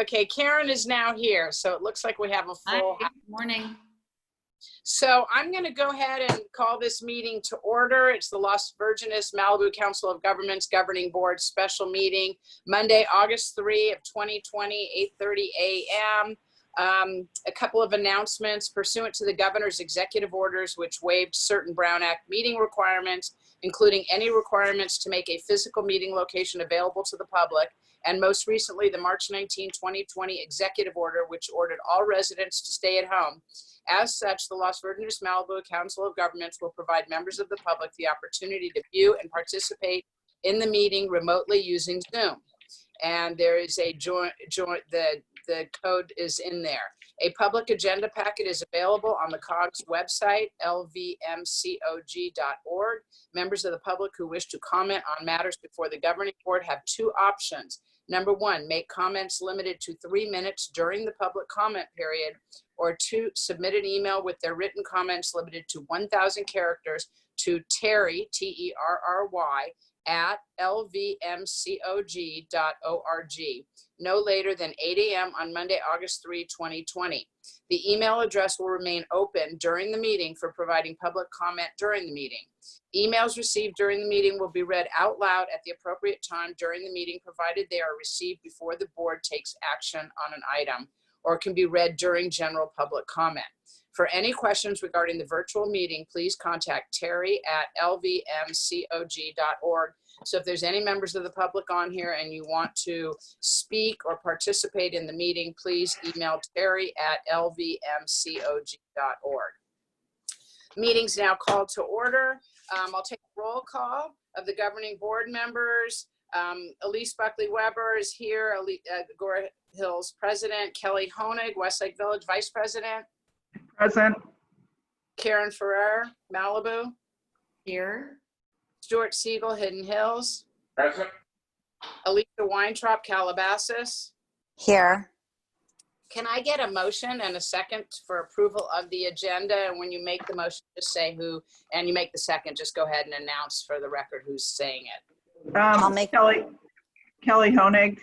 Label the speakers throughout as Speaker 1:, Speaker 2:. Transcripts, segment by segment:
Speaker 1: Okay, Karen is now here, so it looks like we have a full.
Speaker 2: Hi, good morning.
Speaker 1: So I'm going to go ahead and call this meeting to order. It's the Las Virgenes-Malibu Council of Governments Governing Board special meeting, Monday, August 3 of 2020, 8:30 a.m. A couple of announcements. Pursuant to the governor's executive orders, which waived certain Brown Act meeting requirements, including any requirements to make a physical meeting location available to the public, and most recently, the March 19, 2020 executive order, which ordered all residents to stay at home. As such, the Las Virgenes-Malibu Council of Governments will provide members of the public the opportunity to view and participate in the meeting remotely using Zoom. And there is a the code is in there. A public agenda packet is available on the COG's website, LVMCOG.org. Members of the public who wish to comment on matters before the governing board have two options. Number one, make comments limited to 3 minutes during the public comment period, or two, submit an email with their written comments limited to 1,000 characters to Terry, T-E-R-R-Y, at lvmcog.org, no later than 8 a.m. on Monday, August 3, 2020. The email address will remain open during the meeting for providing public comment during the meeting. Emails received during the meeting will be read out loud at the appropriate time during the meeting, provided they are received before the board takes action on an item, or can be read during general public comment. For any questions regarding the virtual meeting, please contact Terry at lvmcog.org. So if there's any members of the public on here and you want to speak or participate in the meeting, please email Terry at lvmcog.org. Meeting's now called to order. I'll take a roll call of the governing board members. Illece Buckley Weber is here, Agoura Hills President, Kelly Honig, Westlake Village Vice President.
Speaker 3: Present.
Speaker 1: Karen Ferrer, Malibu.
Speaker 2: Here.
Speaker 1: Stuart Siegel, Hidden Hills.
Speaker 4: Present.
Speaker 1: Alicia Weintraub, Calabasas.
Speaker 5: Here.
Speaker 1: Can I get a motion and a second for approval of the agenda? And when you make the motion, just say who, and you make the second, just go ahead and announce for the record who's saying it.
Speaker 5: I'll make
Speaker 3: Kelly Honig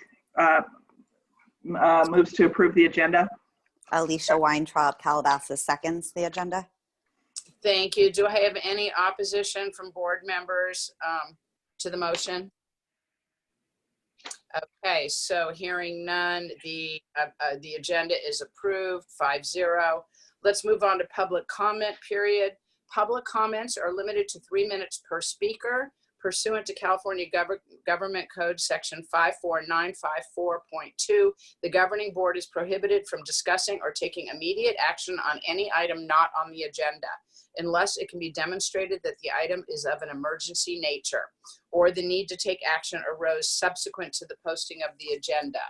Speaker 3: moves to approve the agenda.
Speaker 5: Alicia Weintraub, Calabasas seconds the agenda.
Speaker 1: Thank you. Do I have any opposition from board members to the motion? Okay, so hearing none, the agenda is approved 5-0. Let's move on to public comment period. Public comments are limited to 3 minutes per speaker. Pursuant to California Government Code Section 54954.2, the governing board is prohibited from discussing or taking immediate action on any item not on the agenda, unless it can be demonstrated that the item is of an emergency nature, or the need to take action arose subsequent to the posting of the agenda.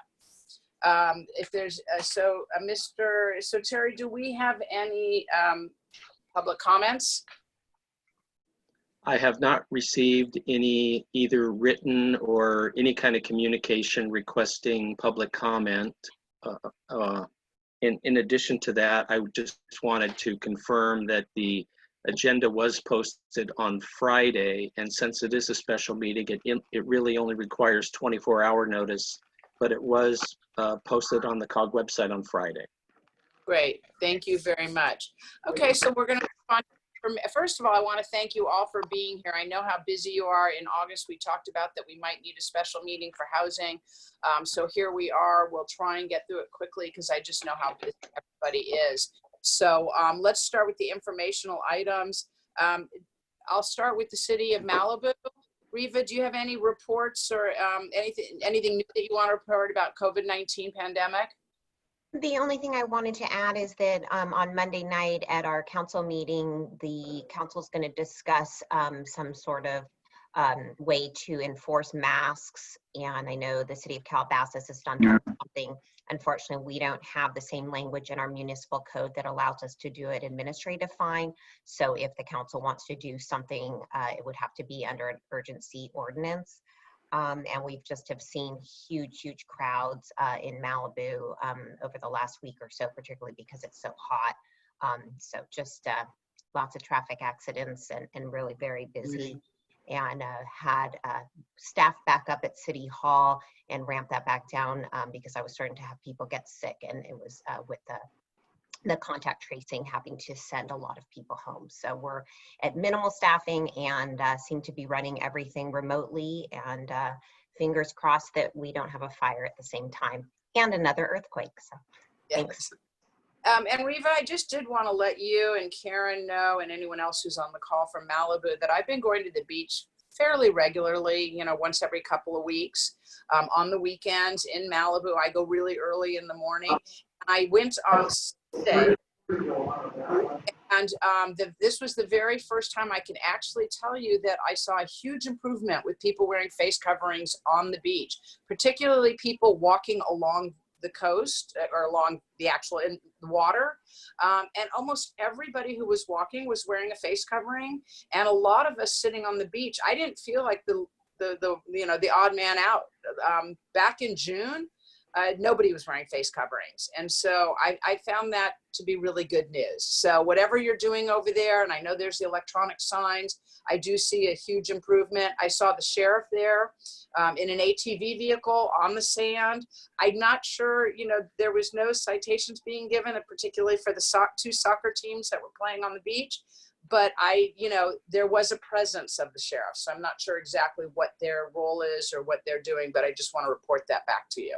Speaker 1: If there's, so Terry, do we have any public comments?
Speaker 6: I have not received any either written or any kind of communication requesting public comment. In addition to that, I just wanted to confirm that the agenda was posted on Friday, and since it is a special meeting, it really only requires 24-hour notice, but it was posted on the COG website on Friday.
Speaker 1: Great, thank you very much. Okay, so we're going to move on. First of all, I want to thank you all for being here. I know how busy you are. In August, we talked about that we might need a special meeting for housing. So here we are. We'll try and get through it quickly because I just know how busy everybody is. So let's start with the informational items. I'll start with the city of Malibu. Riva, do you have any reports or anything new that you want to report about COVID-19 pandemic?
Speaker 7: The only thing I wanted to add is that on Monday night at our council meeting, the council is going to discuss some sort of way to enforce masks. And I know the city of Calabasas has done something. Unfortunately, we don't have the same language in our municipal code that allows us to do an administrative fine. So if the council wants to do something, it would have to be under an urgency ordinance. And we've just have seen huge crowds in Malibu over the last week or so, particularly because it's so hot. So just lots of traffic accidents and really very busy. and had staff back up at City Hall and ramp that back down because I was starting to have people get sick, and it was with the contact tracing having to send a lot of people home. So we're at minimal staffing and seem to be running everything remotely, and fingers crossed that we don't have a fire at the same time and another earthquake. So thanks.
Speaker 1: And Reva, I just did want to let you and Karen know, and anyone else who's on the call from Malibu, that I've been going to the beach fairly regularly, you know, once every couple of weeks. On the weekends in Malibu, I go really early in the morning. I went on Sunday, and this was the very first time I can actually tell you that I saw a huge improvement with people wearing face coverings on the beach, particularly people walking along the coast or along the actual in the water. And almost everybody who was walking was wearing a face covering. And a lot of us sitting on the beach, I didn't feel like the you know, the odd man out. Back in June, nobody was wearing face coverings. And so I found that to be really good news. So whatever you're doing over there, and I know there's the electronic signs, I do see a huge improvement. I saw the sheriff there in an ATV vehicle on the sand. I'm not sure, you know, there was no citations being given, particularly for the two soccer teams that were playing on the beach. But you know, there was a presence of the sheriff. So I'm not sure exactly what their role is or what they're doing, but I just want to report that back to you.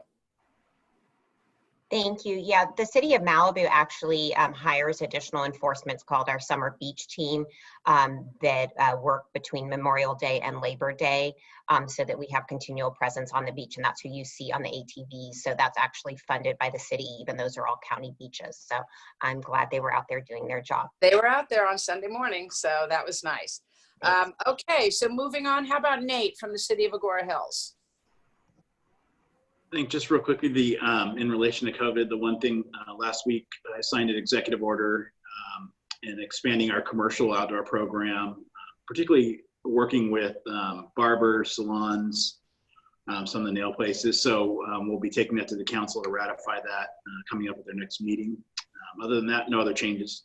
Speaker 7: Thank you. Yeah, the city of Malibu actually hires additional enforcements called our summer beach team that work between Memorial Day and Labor Day so that we have continual presence on the beach, and that's who you see on the ATVs. So that's actually funded by the city, even those are all county beaches. So I'm glad they were out there doing their job.
Speaker 1: They were out there on Sunday morning, so that was nice. Okay, so moving on, how about Nate from the city of Agoura Hills?
Speaker 4: I think just real quickly, in relation to COVID, the one thing last week I signed an executive order in expanding our commercial outdoor program, particularly working with barbers, salons, some of the nail places. So we'll be taking that to the council to ratify that coming up at their next meeting. Other than that, no other changes.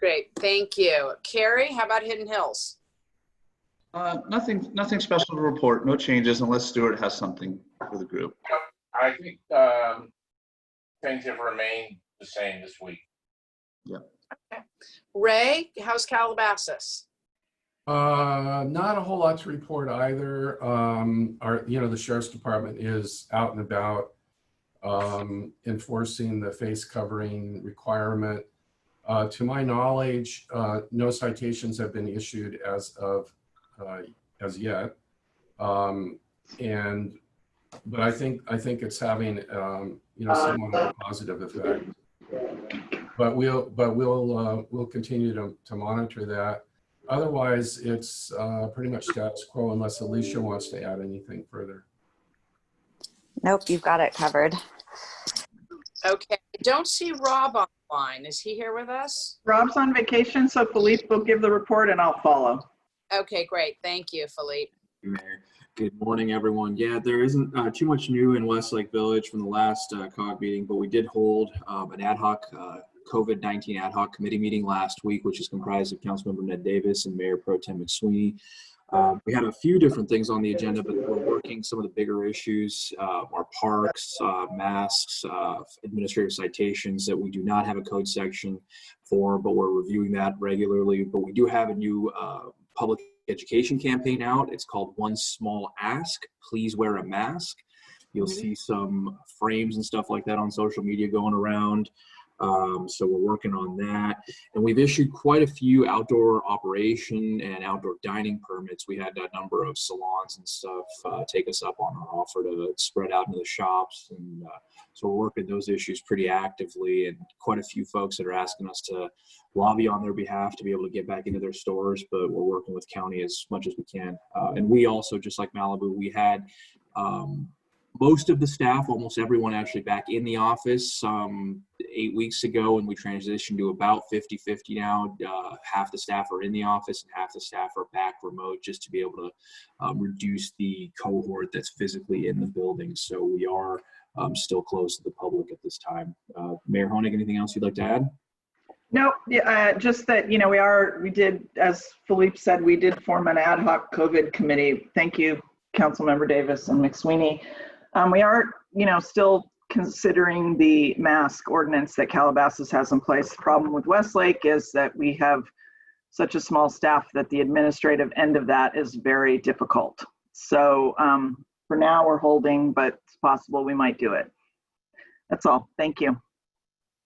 Speaker 1: Great, thank you. Carrie, how about Hidden Hills?
Speaker 8: Nothing special to report. No changes unless Stuart has something for the group.
Speaker 9: I think things have remained the same this week.
Speaker 8: Yeah.
Speaker 1: Okay. Ray, how's Calabasas?
Speaker 10: Not a whole lot to report either. The sheriff's department is out and about enforcing the face covering requirement. To my knowledge, no citations have been issued as yet. But I think it's having somewhat of a positive effect. But we'll continue to monitor that. Otherwise, it's pretty much status quo unless Alicia wants to add anything further.
Speaker 5: Nope, you've got it covered.
Speaker 1: Okay, I don't see Rob online. Is he here with us?
Speaker 3: Rob's on vacation, so Philippe will give the report and I'll follow.
Speaker 1: Okay, great. Thank you, Philippe.
Speaker 11: Mayor. Good morning, everyone. Yeah, there isn't too much new in Westlake Village from the last COG meeting, but we did hold an ad hoc COVID-19 ad hoc committee meeting last week, which is comprised of Councilmember Ned Davis and Mayor Pro Tem McSweeney. We had a few different things on the agenda, but we're working some of the bigger issues, our parks, masks, administrative citations that we do not have a code section for, but we're reviewing that regularly. But we do have a new public education campaign out. It's called One Small Ask, Please Wear a Mask. You'll see some frames and stuff like that on social media going around. So we're working on that. And we've issued quite a few outdoor operation and outdoor dining permits. We had a number of salons and stuff take us up on our offer to spread out into the shops. And so we're working those issues pretty actively, and quite a few folks that are asking us to lobby on their behalf to be able to get back into their stores, but we're working with county as much as we can. And we also, just like Malibu, we had most of the staff, almost everyone actually back in the office 8 weeks ago, and we transitioned to about 50-50 now. Half the staff are in the office and half the staff are back remote, just to be able to reduce the cohort that's physically in the building. So we are still closed to the public at this time. Mayor Honig, anything else you'd like to add?
Speaker 3: No, yeah, just that, we did, as Philippe said, we did form an ad hoc COVID committee. Thank you, Councilmember Davis and McSweeney. We are, still considering the mask ordinance that Calabasas has in place. The problem with Westlake is that we have such a small staff that the administrative end of that is very difficult. So for now we're holding, but it's possible we might do it. That's all. Thank you.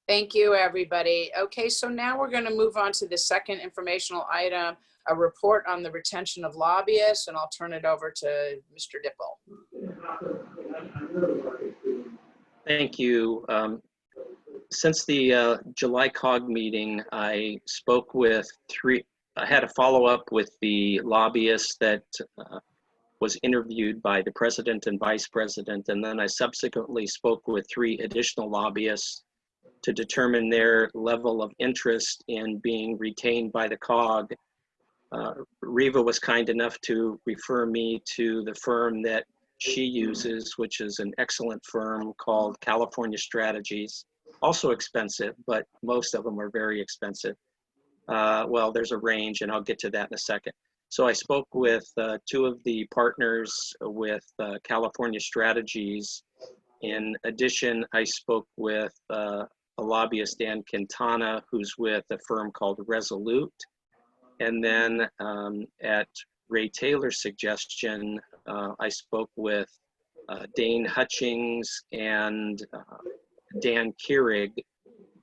Speaker 1: Thank you, everybody. Okay, so now we're going to move on to the second informational item, a report on the retention of lobbyists, and I'll turn it over to Mr. Dipple.
Speaker 6: Thank you. Since the July COG meeting, I spoke with I had a follow-up with the lobbyist that was interviewed by the president and vice president, and then I subsequently spoke with 3 additional lobbyists to determine their level of interest in being retained by the COG. Riva was kind enough to refer me to the firm that she uses, which is an excellent firm called California Strategies. Also expensive, but most of them are very expensive. Well, there's a range, and I'll get to that in a second. So I spoke with 2 of the partners with California Strategies. In addition, I spoke with a lobbyist, Dan Quintana, who's with a firm called Resolute. And then at Ray Taylor's suggestion, I spoke with Dane Hutchings and Dan Keurig.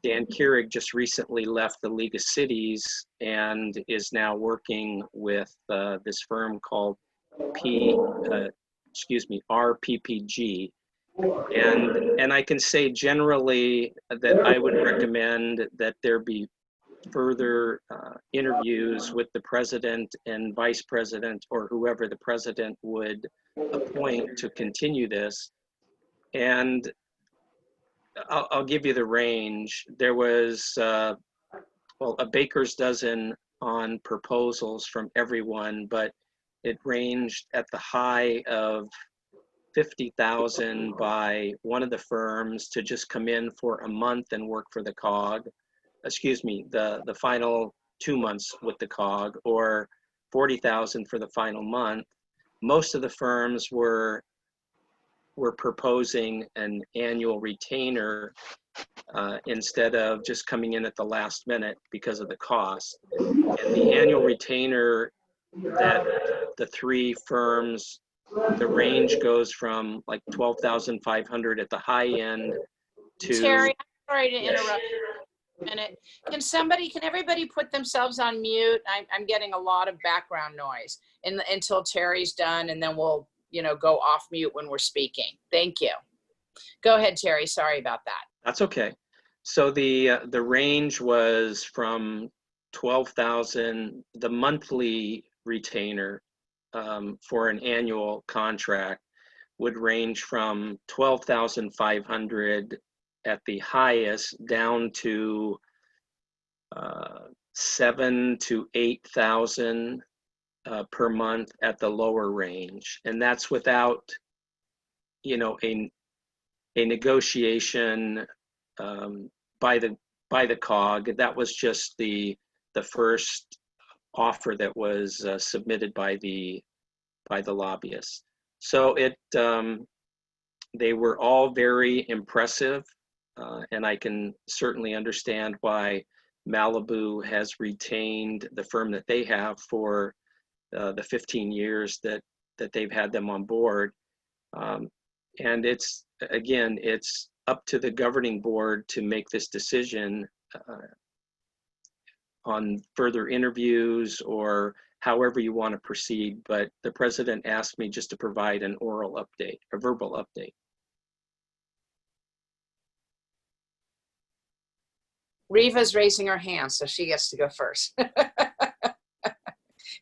Speaker 6: Dan Keurig just recently left the League of Cities and is now working with this firm called RPPG. And I can say generally that I would recommend that there be further interviews with the president and vice president, or whoever the president would appoint to continue this. And I'll give you the range. There was, a baker's dozen on proposals from everyone, but it ranged at the high of 50,000 by one of the firms to just come in for a month and work for the COG. Excuse me, the final 2 months with the COG, or 40,000 for the final month. Most of the firms were proposing an annual retainer instead of just coming in at the last minute because of the cost. And the annual retainer that the 3 firms, the range goes from like 12,500 at the high end to—
Speaker 1: Terry, I'm sorry to interrupt you for a minute. Can everybody put themselves on mute? I'm getting a lot of background noise until Terry's done, and then we'll go off mute when we're speaking. Thank you. Go ahead, Terry. Sorry about that.
Speaker 6: That's okay. So the range was from 12,000, the monthly retainer for an annual contract would range from 12,500 at the highest down to 7,000 to 8,000 per month at the lower range. And that's without, a negotiation by the COG. That was just the first offer that was submitted by the lobbyists. So they were all very impressive, and I can certainly understand why Malibu has retained the firm that they have for the 15 years that they've had them on board. And it's up to the governing board to make this decision on further interviews or however you want to proceed. But the president asked me just to provide an oral update, a verbal update.
Speaker 1: Riva's raising her hand, so she gets to go first.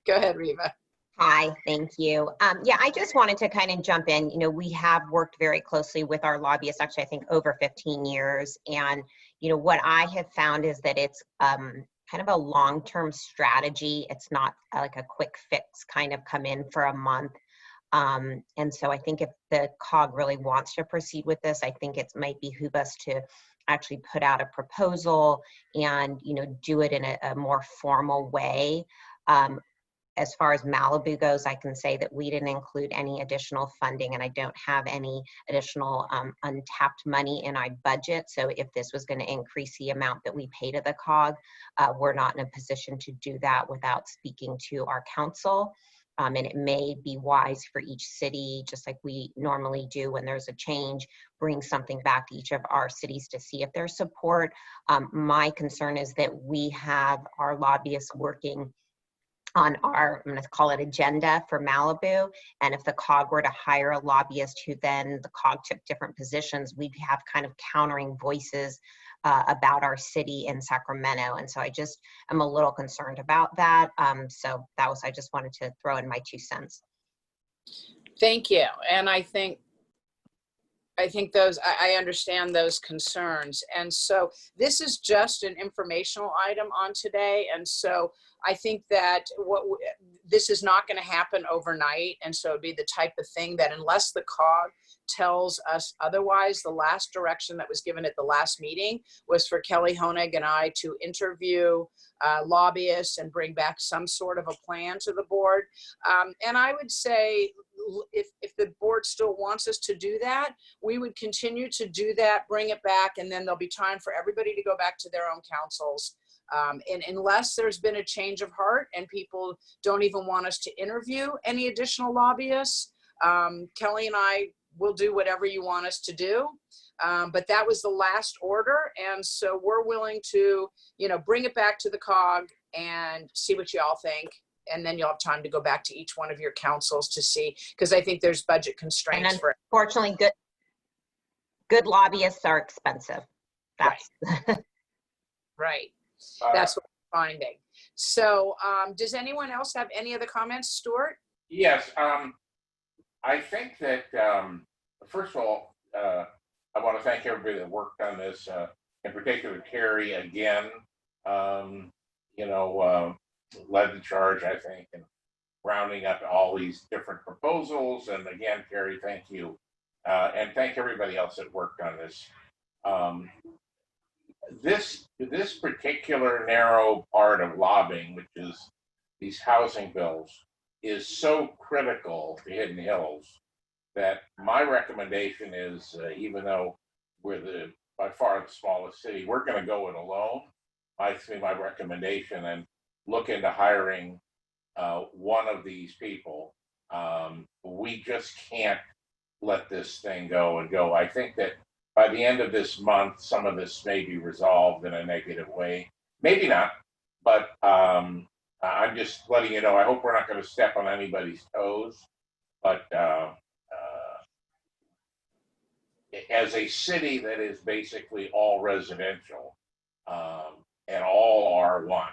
Speaker 1: Go ahead, Riva.
Speaker 7: Hi, thank you. Yeah, I just wanted to kind of jump in. We have worked very closely with our lobbyists, actually, I think over 15 years. And, what I have found is that it's kind of a long-term strategy. It's not like a quick fix kind of come in for a month. And so I think if the COG really wants to proceed with this, I think it might behoove us to actually put out a proposal and, do it in a more formal way. As far as Malibu goes, I can say that we didn't include any additional funding, and I don't have any additional untapped money in our budget. So if this was going to increase the amount that we pay to the COG, we're not in a position to do that without speaking to our council. And it may be wise for each city, just like we normally do when there's a change, bring something back to each of our cities to see if there's support. My concern is that we have our lobbyists working on our, I'm going to call it agenda for Malibu. And if the COG were to hire a lobbyist who then the COG took different positions, we'd have kind of countering voices about our city in Sacramento. And so I just am a little concerned about that. So that was, I just wanted to throw in my 2 cents.
Speaker 1: Thank you. And I think those, I understand those concerns. And so this is just an informational item on today. And so I think that this is not going to happen overnight. And so it'd be the type of thing that unless the COG tells us otherwise, the last direction that was given at the last meeting was for Kelly Honig and I to interview lobbyists and bring back some sort of a plan to the board. And I would say, if the board still wants us to do that, we would continue to do that, bring it back, and then there'll be time for everybody to go back to their own councils. And unless there's been a change of heart and people don't even want us to interview any additional lobbyists, Kelly and I will do whatever you want us to do. But that was the last order. And so we're willing to, bring it back to the COG and see what y'all think. And then you'll have time to go back to each one of your councils to see, because I think there's budget constraints
Speaker 7: and
Speaker 1: for it.
Speaker 7: Unfortunately, good lobbyists are expensive. That's
Speaker 1: right. That's what we're finding. So does anyone else have any other comments, Stuart?
Speaker 9: Yes, I think that, first of all, I want to thank everybody that worked on this, in particular, Terry, again, led the charge, I think, in rounding up all these different proposals. And again, Terry, thank you. And thank everybody else that worked on this. This particular narrow part of lobbying, which is these housing bills, is so critical to Hidden Hills that my recommendation is, even though we're by far the smallest city, we're going to go it alone. My recommendation, and look into hiring one of these people. We just can't let this thing go. I think that by the end of this month, some of this may be resolved in a negative way. Maybe not, but I'm just letting you know. I hope we're not going to step on anybody's toes. But as a city that is basically all residential and all R1,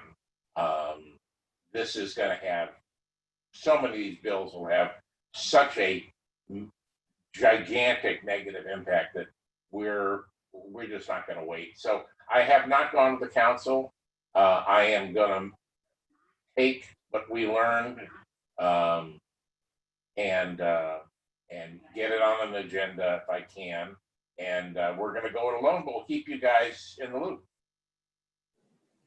Speaker 9: this is going to have, so many of these bills will have such a gigantic negative impact that we're just not going to wait. So I have not gone to the council. I am going to take what we learned and get it on an agenda if I can. And we're going to go it alone, but we'll keep you guys in the loop.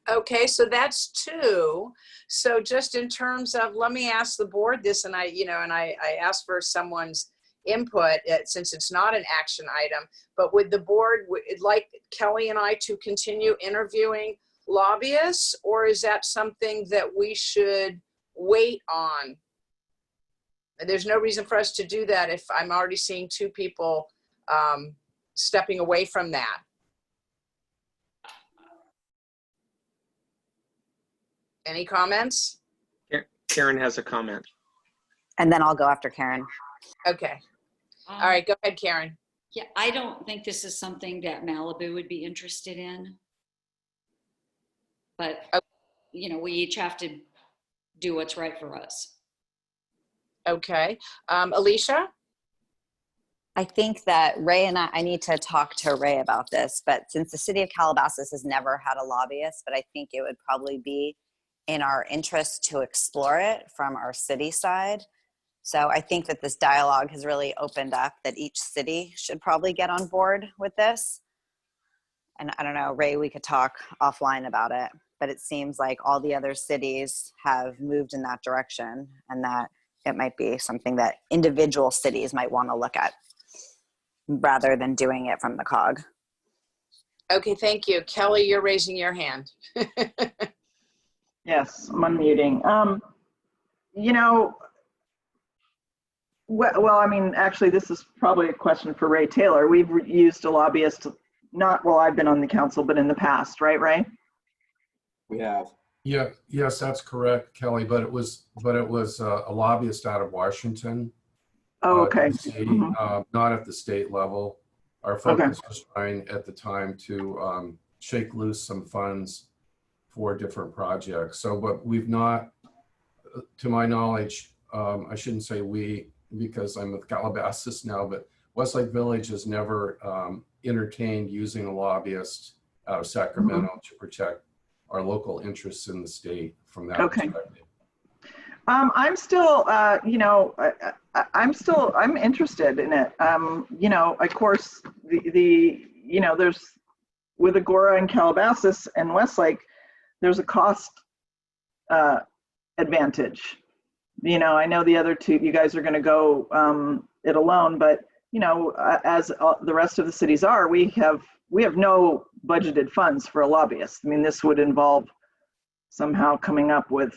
Speaker 1: Okay, so that's 2. So just in terms of, let me ask the board this, and I asked for someone's input since it's not an action item, but would the board like Kelly and I to continue interviewing lobbyists, or is that something that we should wait on? There's no reason for us to do that if I'm already seeing 2 people stepping away from that. Any comments?
Speaker 6: Karen has a comment.
Speaker 5: And then I'll go after Karen.
Speaker 1: Okay. All right, go ahead, Karen.
Speaker 2: Yeah, I don't think this is something that Malibu would be interested in. But, we each have to do what's right for us.
Speaker 1: Okay. Alicia?
Speaker 5: I think that Ray and I need to talk to Ray about this, but since the city of Calabasas has never had a lobbyist, but I think it would probably be in our interest to explore it from our city side. So I think that this dialogue has really opened up that each city should probably get on board with this. And I don't know, Ray, we could talk offline about it, but it seems like all the other cities have moved in that direction, and that it might be something that individual cities might want to look at rather than doing it from the COG.
Speaker 1: Okay, thank you. Kelly, you're raising your hand.
Speaker 3: Yes, I'm unmuting. You know, well, I mean, actually, this is probably a question for Ray Taylor. We've used a lobbyist, not while I've been on the council, but in the past, right, Ray?
Speaker 11: We have.
Speaker 10: Yeah, yes, that's correct, Kelly, but it was a lobbyist out of Washington.
Speaker 3: Oh, okay.
Speaker 10: DC, not at the state level. Our focus was trying at the time to shake loose some funds for different projects. So, but we've not, to my knowledge, I shouldn't say we, because I'm with Calabasas now, but Westlake Village has never entertained using a lobbyist out of Sacramento to protect our local interests in the state from that perspective.
Speaker 3: I'm still, you know, I'm interested in it. You know, of course, you know, there's, with Agoura and Calabasas and Westlake, there's a cost advantage. You know, I know the other two, you guys are going to go it alone, but, you know, as the rest of the cities are, we have no budgeted funds for a lobbyist. I mean, this would involve somehow coming up with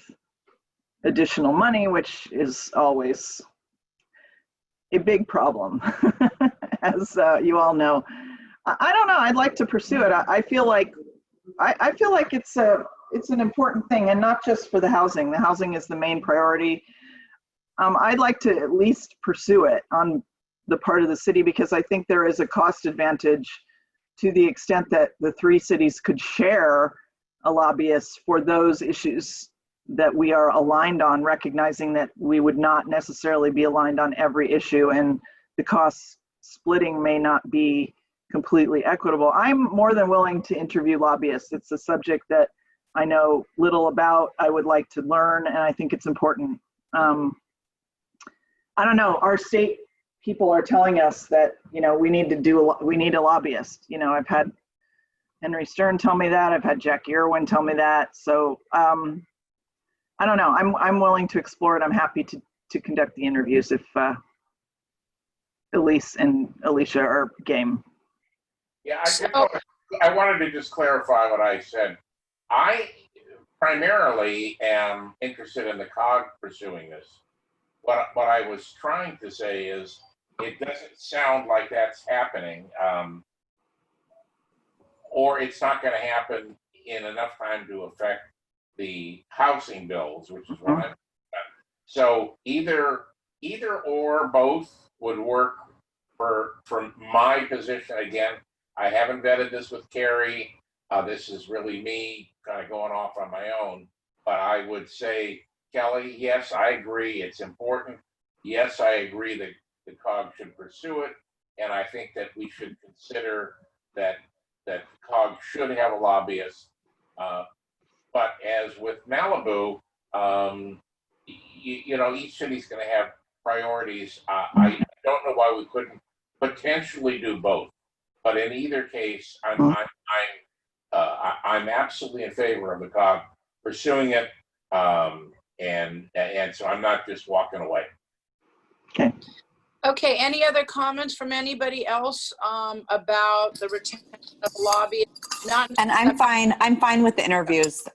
Speaker 3: additional money, which is always a big problem, as you all know. I don't know. I'd like to pursue it. I feel like it's an important thing, and not just for the housing. The housing is the main priority. I'd like to at least pursue it on the part of the city, because I think there is a cost advantage to the extent that the three cities could share a lobbyist for those issues that we are aligned on, recognizing that we would not necessarily be aligned on every issue, and the cost splitting may not be completely equitable. I'm more than willing to interview lobbyists. It's a subject that I know little about. I would like to learn, and I think it's important. I don't know, our state people are telling us that, you know, we need a lobbyist. You know, I've had Henry Stern tell me that, I've had Jackie Irwin tell me that. So I don't know, I'm willing to explore it. I'm happy to conduct the interviews if Illece and Alicia are game.
Speaker 9: Yeah, I wanted to just clarify what I said. I primarily am interested in the COG pursuing this. What I was trying to say is, it doesn't sound like that's happening, or it's not going to happen in enough time to affect the housing bills, which is what I'm. So either or both would work for my position. Again, I haven't vetted this with Carrie. This is really me kind of going off on my own. But I would say, Kelly, yes, I agree. It's important. Yes, I agree that the COG should pursue it. And I think that we should consider that COG should have a lobbyist. But as with Malibu, you know, each city's going to have priorities. I don't know why we couldn't potentially do both. But in either case, I'm absolutely in favor of the COG pursuing it, and so I'm not just walking away.
Speaker 3: Okay.
Speaker 1: Okay. Any other comments from anybody else about the retention of lobby?
Speaker 5: And I'm fine with the interviews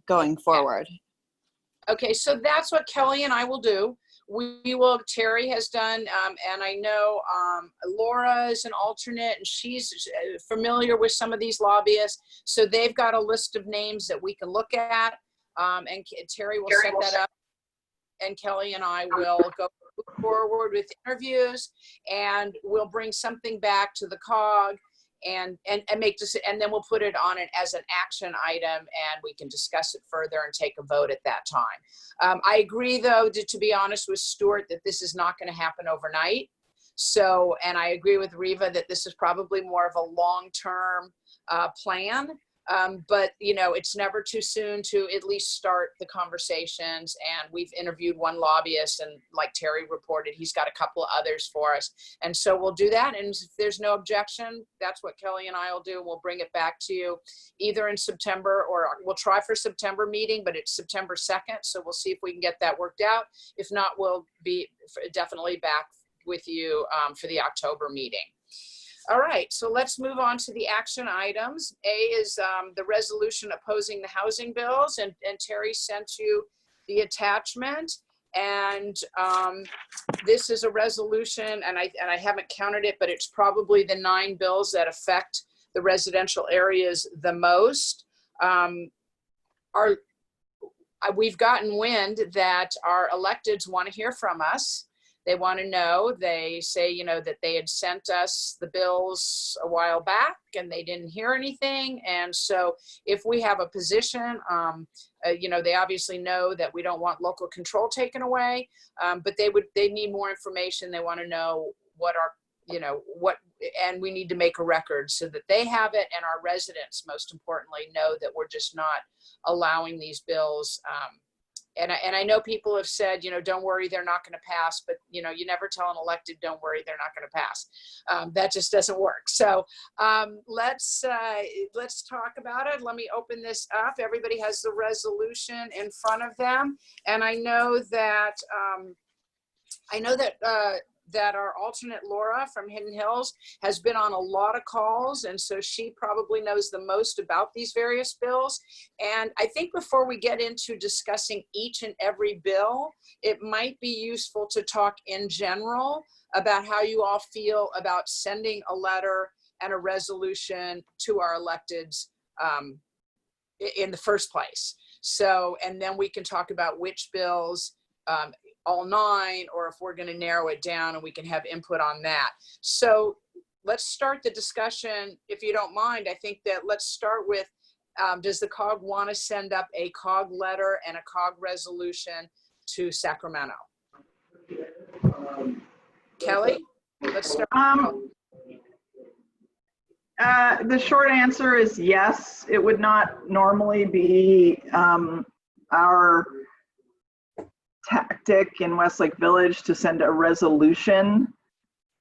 Speaker 5: going forward.
Speaker 1: Okay, so that's what Kelly and I will do. Terry has done, and I know Laura is an alternate, and she's familiar with some of these lobbyists. So they've got a list of names that we can look at, and Terry will set that up, and Kelly and I will go forward with interviews, and we'll bring something back to the COG and make this, and then we'll put it on it as an action item, and we can discuss it further and take a vote at that time. I agree, though, to be honest with Stuart, that this is not going to happen overnight. So, and I agree with Riva that this is probably more of a long-term plan. But, you know, it's never too soon to at least start the conversations. And we've interviewed one lobbyist, and like Terry reported, he's got a couple of others for us. And so we'll do that. And if there's no objection, that's what Kelly and I will do. We'll bring it back to you either in September, or we'll try for September meeting, but it's September 2nd. So we'll see if we can get that worked out. If not, we'll be definitely back with you for the October meeting. All right, so let's move on to the action items. A is the resolution opposing the housing bills, and Terry sent you the attachment. And this is a resolution, and I haven't counted it, but it's probably the 9 bills that affect the residential areas the most. We've gotten wind that our electeds want to hear from us. They want to know. They say, you know, that they had sent us the bills a while back and they didn't hear anything. And so if we have a position, you know, they obviously know that we don't want local control taken away, but they need more information. They want to know what our, you know, and we need to make a record so that they have it, and our residents, most importantly, know that we're just not allowing these bills. And I know people have said, you know, don't worry, they're not going to pass, but, you know, you never tell an elected, don't worry, they're not going to pass. That just doesn't work. So let's talk about it. Let me open this up. Everybody has the resolution in front of them. And I know that, that our alternate Laura from Hidden Hills has been on a lot of calls, and so she probably knows the most about these various bills. And I think before we get into discussing each and every bill, it might be useful to talk in general about how you all feel about sending a letter and a resolution to our electeds in the first place. So, and then we can talk about which bills, all 9, or if we're going to narrow it down and we can have input on that. So let's start the discussion, if you don't mind. I think that let's start with, does the COG want to send up a COG letter and a COG resolution to Sacramento? Kelly, let's start.
Speaker 3: The short answer is yes. It would not normally be our tactic in Westlake Village to send a resolution.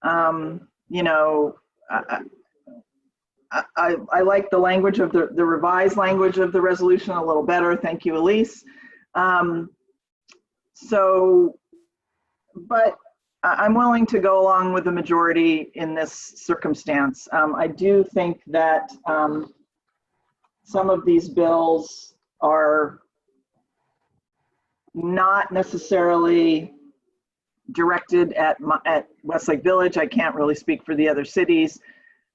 Speaker 3: You know, I like the language of the revised language of the resolution a little better. Thank you, Illece. But I'm willing to go along with the majority in this circumstance. I do think that some of these bills are not necessarily directed at Westlake Village. I can't really speak for the other cities,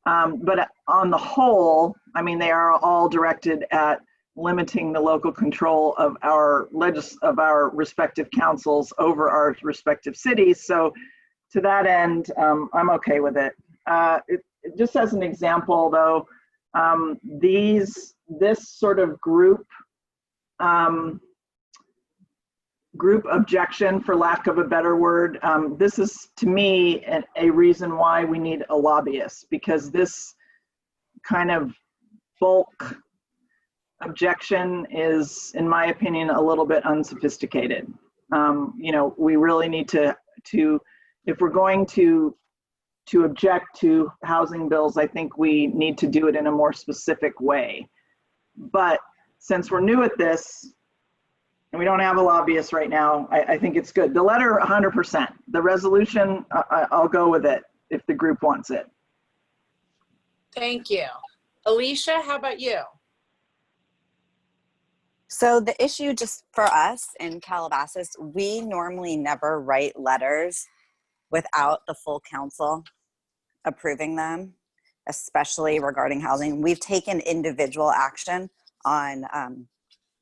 Speaker 3: but on the whole, I mean, they are all directed at limiting the local control of our respective councils over our respective cities. So to that end, I'm okay with it. Just as an example though, this sort of group objection, for lack of a better word, this is to me a reason why we need a lobbyist, because this kind of bulk objection is, in my opinion, a little bit unsophisticated. You know, we really need to if we're going to object to housing bills, I think we need to do it in a more specific way. But since we're new at this, and we don't have a lobbyist right now, I think it's good. The letter, 100%. The resolution, I'll go with it if the group wants it.
Speaker 1: Thank you. Alicia, how about you?
Speaker 5: So the issue just for us in Calabasas, we normally never write letters without the full council approving them, especially regarding housing. We've taken individual action on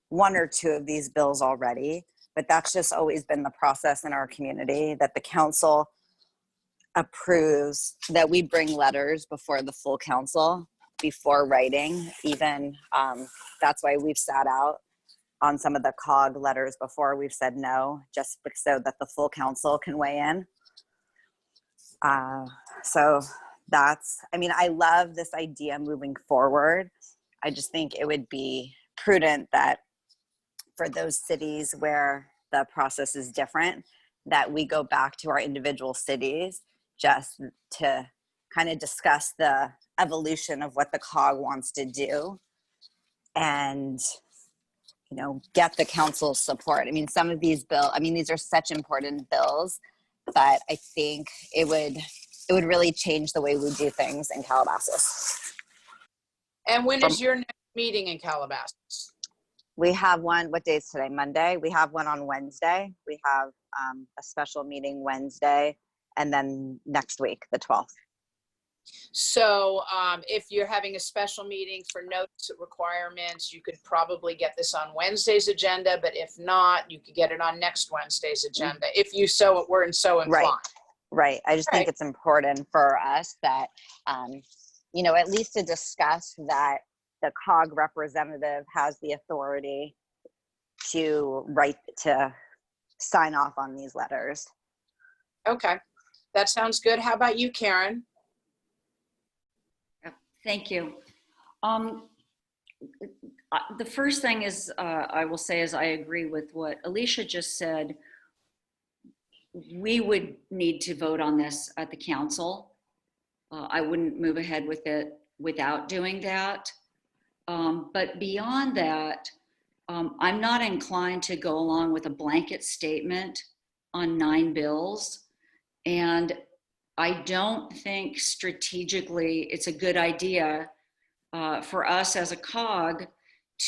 Speaker 5: 1 or 2 of these bills already, but that's just always been the process in our community, that the council approves that we bring letters before the full council before writing. Even that's why we've sat out on some of the COG letters before. We've said no, just so that the full council can weigh in. So that's, I mean, I love this idea moving forward I just think it would be prudent that for those cities where the process is different, that we go back to our individual cities just to kind of discuss the evolution of what the COG wants to do and, you know, get the council's support. I mean, some of these these are such important bills, but I think it would really change the way we do things in Calabasas.
Speaker 1: And when is your next meeting in Calabasas?
Speaker 5: We have one, what day is today? Monday? We have one on Wednesday. We have a special meeting Wednesday, and then next week, the 12th.
Speaker 1: So if you're having a special meeting for notice requirements, you could probably get this on Wednesday's agenda, but if not, you could get it on next Wednesday's agenda, if you were so inclined.
Speaker 5: Right. I just think it's important for us that, you know, at least to discuss that the COG representative has the authority to sign off on these letters.
Speaker 1: Okay, that sounds good. How about you, Karen?
Speaker 2: Thank you. The first thing is, I will say is I agree with what Illece just said. We would need to vote on this at the council. I wouldn't move ahead with it without doing that. But beyond that, I'm not inclined to go along with a blanket statement on 9 bills. And I don't think strategically it's a good idea for us as a COG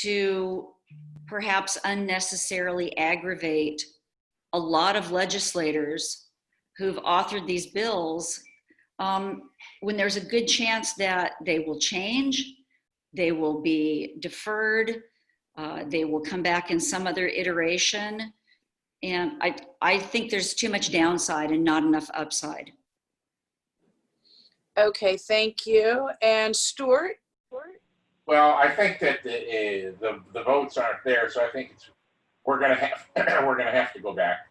Speaker 2: to perhaps unnecessarily aggravate a lot of legislators who've authored these bills when there's a good chance that they will change, they will be deferred, they will come back in some other iteration. And I think there's too much downside and not enough upside.
Speaker 1: Okay, thank you. And Stuart?
Speaker 9: Well, I think that the votes aren't there, so I think we're gonna have to go back.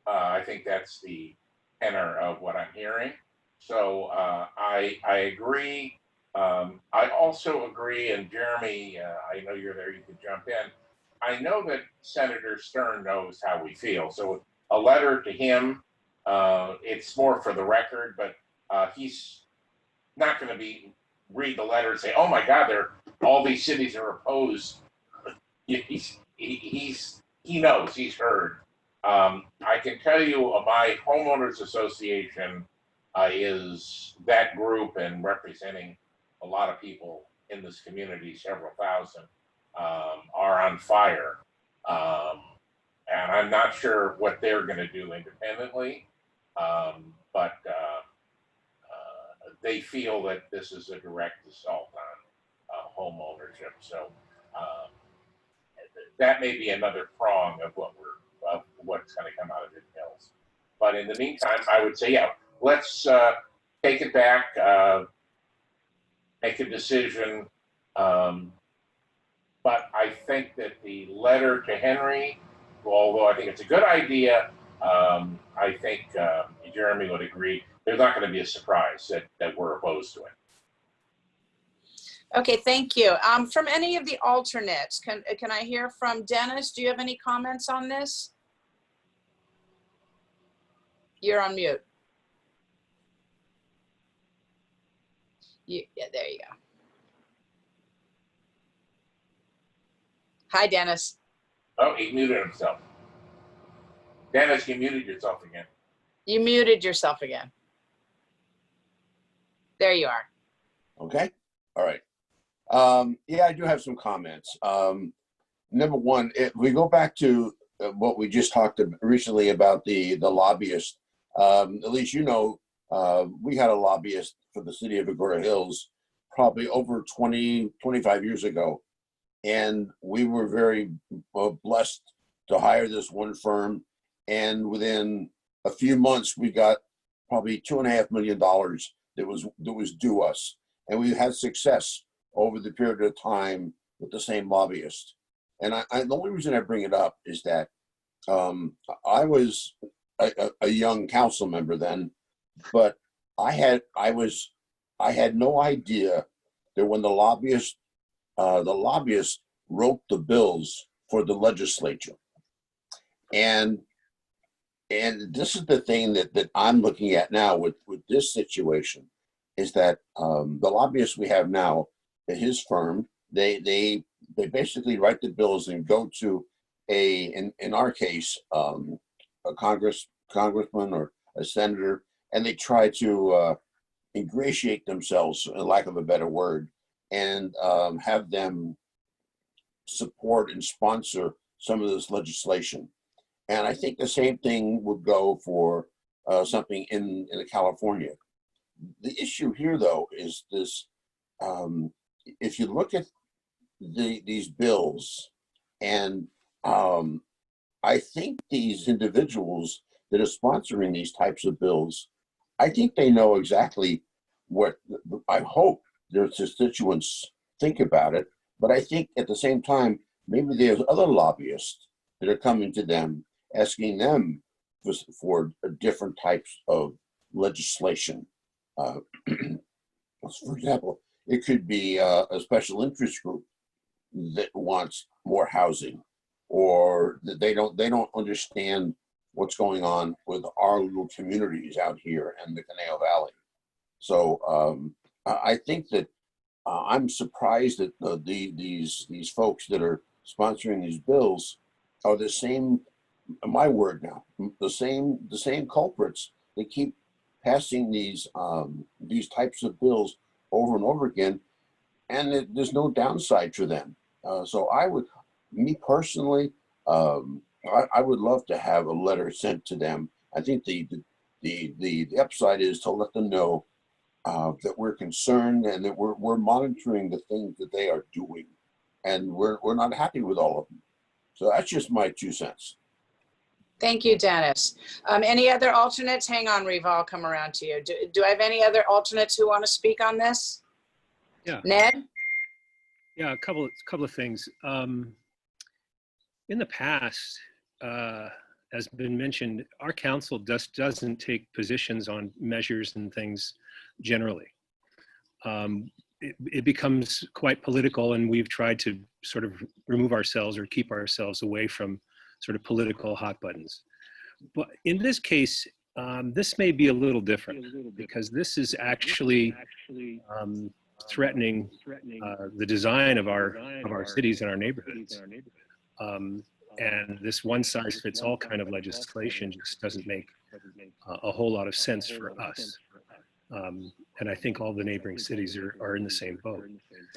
Speaker 9: I think that's the tenor of what I'm hearing. So I agree. I also agree, and Jeremy, I know you're there, you can jump in. I know that Senator Stern knows how we feel. So a letter to him, it's more for the record, but he's not going to read the letter and say, "Oh my God, all these cities are opposed." He knows, he's heard. I can tell you, my homeowners association is that group and representing a lot of people in this community, several thousand, are on fire. And I'm not sure what they're going to do independently, but they feel that this is a direct assault on home ownership. So that may be another prong of what's going to come out of the bills. But in the meantime, I would say, yeah, let's take it back, make a decision. But I think that the letter to Henry, although I think it's a good idea, I think Jeremy would agree, there's not going to be a surprise that we're opposed to it.
Speaker 1: Okay, thank you. From any of the alternates, can I hear from Dennis? Do you have any comments on this? You're on mute. Yeah, there you go. Hi, Dennis.
Speaker 9: Oh, he muted himself. Dennis, you muted yourself again.
Speaker 1: You muted yourself again. There you are.
Speaker 12: Okay. All right. Yeah, I do have some comments. Number one, if we go back to what we just talked recently about the lobbyist, at least you know, we had a lobbyist for the city of Agoura Hills probably over 20, 25 years ago. And we were very blessed to hire this one firm. And within a few months, we got probably $2.5 million that was due us. And we had success over the period of time with the same lobbyist. And the only reason I bring it up is that I was a young council member then, but I had no idea that when the lobbyist the lobbyists wrote the bills for the legislature. And this is the thing that I'm looking at now with this situation, is that the lobbyists we have now, his firm, they basically write the bills and go to in our case, a congressman or a senator, and they try to ingratiate themselves, for lack of a better word, and have them support and sponsor some of this legislation. And I think the same thing would go for something in California. The issue here, though, is this: if you look at these bills, and I think these individuals that are sponsoring these types of bills, I think they know exactly what, I hope their constituents think about it. But I think at the same time, maybe there's other lobbyists that are coming to them, asking them for different types of legislation. For example, it could be a special interest group that wants more housing, or that they don't understand what's going on with our little communities out here in the Canal Valley. So I think that I'm surprised that these folks that are sponsoring these bills are the same, my word now, the same culprits. They keep passing these types of bills over and over again, and there's no downside to them. So me personally, I would love to have a letter sent to them. I think the upside is to let them know that we're concerned and that we're monitoring the things that they are doing, and we're not happy with all of them. So that's just my 2 cents.
Speaker 1: Thank you, Dennis. Any other alternates? Hang on, Reva, I'll come around to you. Do I have any other alternates who want to speak on this?
Speaker 13: Yeah.
Speaker 1: Ned?
Speaker 13: Yeah, a couple of things. In the past, as been mentioned, our council just doesn't take positions on measures and things generally. It becomes quite political, and we've tried to sort of remove ourselves or keep ourselves away from sort of political hot buttons. But in this case, this may be a little different, because this is actually threatening the design of our cities and our neighborhoods. And this one-size-fits-all kind of legislation just doesn't make a whole lot of sense for us. And I think all the neighboring cities are in the same boat.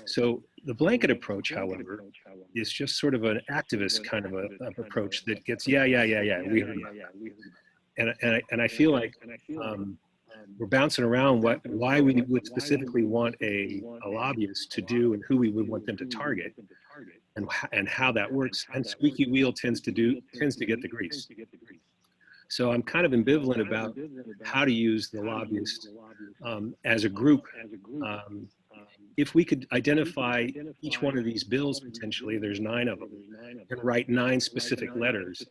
Speaker 13: So the blanket approach, however, is just sort of an activist kind of of approach that gets, we heard about that. And I feel like we're bouncing around why we would specifically want a lobbyist to do and who we would want them to target, and how that works. And squeaky wheel tends to get the grease. So I'm kind of ambivalent about how to use the lobbyist as a group. If we could identify each one of these bills, potentially, there's 9 of them, and write 9 specific letters,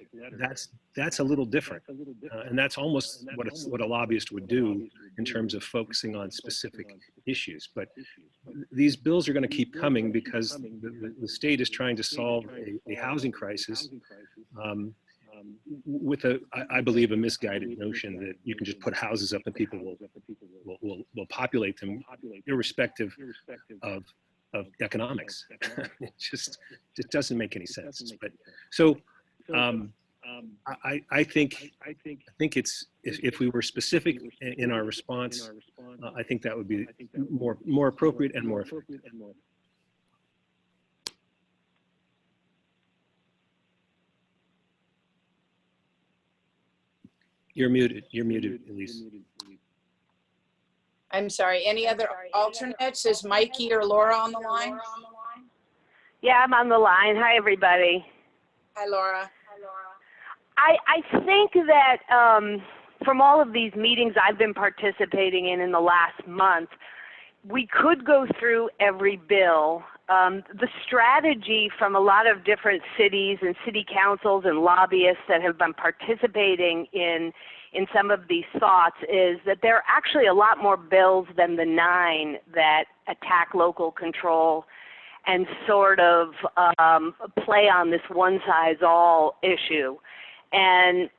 Speaker 13: that's a little different. And that's almost what a lobbyist would do in terms of focusing on specific issues. But these bills are going to keep coming because the state is trying to solve a housing crisis with I believe, a misguided notion that you can just put houses up and people will populate them, irrespective of economics. It just doesn't make any sense. But so I think it's, if we were specific in our response, I think that would be more appropriate and more effective. You're muted, Illece.
Speaker 1: I'm sorry, any other alternates? Is Mikey or Laura on the line?
Speaker 14: Yeah, I'm on the line. Hi, everybody.
Speaker 1: Hi, Laura.
Speaker 14: I think that from all of these meetings I've been participating in the last month, we could go through every bill. The strategy from a lot of different cities and city councils and lobbyists that have been participating in some of these thoughts is that there are actually a lot more bills than the 9 that attack local control and sort of play on this one-size-all issue. And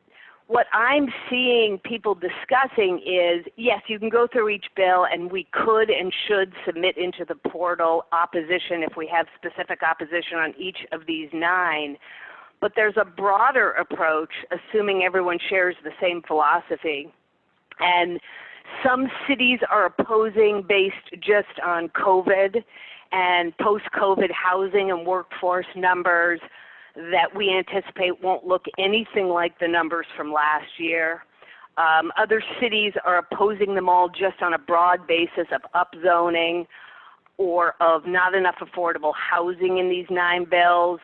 Speaker 14: what I'm seeing people discussing is, yes, you can go through each bill, and we could and should submit into the portal opposition if we have specific opposition on each of these 9. But there's a broader approach, assuming everyone shares the same philosophy. And some cities are opposing based just on COVID and post-COVID housing and workforce numbers that we anticipate won't look anything like the numbers from last year. Other cities are opposing them all just on a broad basis of upzoning or of not enough affordable housing in these 9 bills,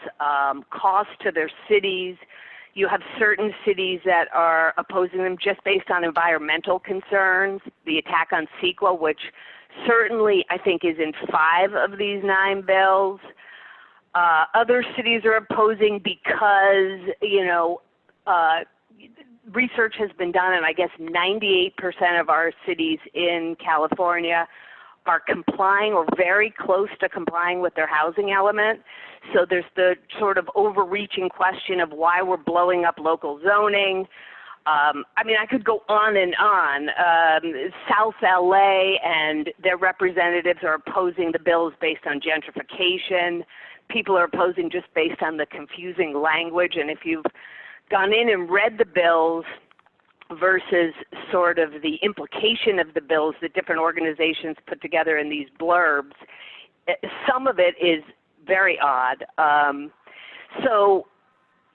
Speaker 14: cost to their cities. You have certain cities that are opposing them just based on environmental concerns, the attack on CEQA, which certainly I think is in 5 of these 9 bills. Other cities are opposing because, research has been done, and I guess 98% of our cities in California are complying or very close to complying with their housing element. So there's the sort of overreaching question of why we're blowing up local zoning. I could go on and on. South LA and their representatives are opposing the bills based on gentrification. People are opposing just based on the confusing language. And if you've gone in and read the bills versus sort of the implication of the bills that different organizations put together in these blurbs, some of it is very odd. So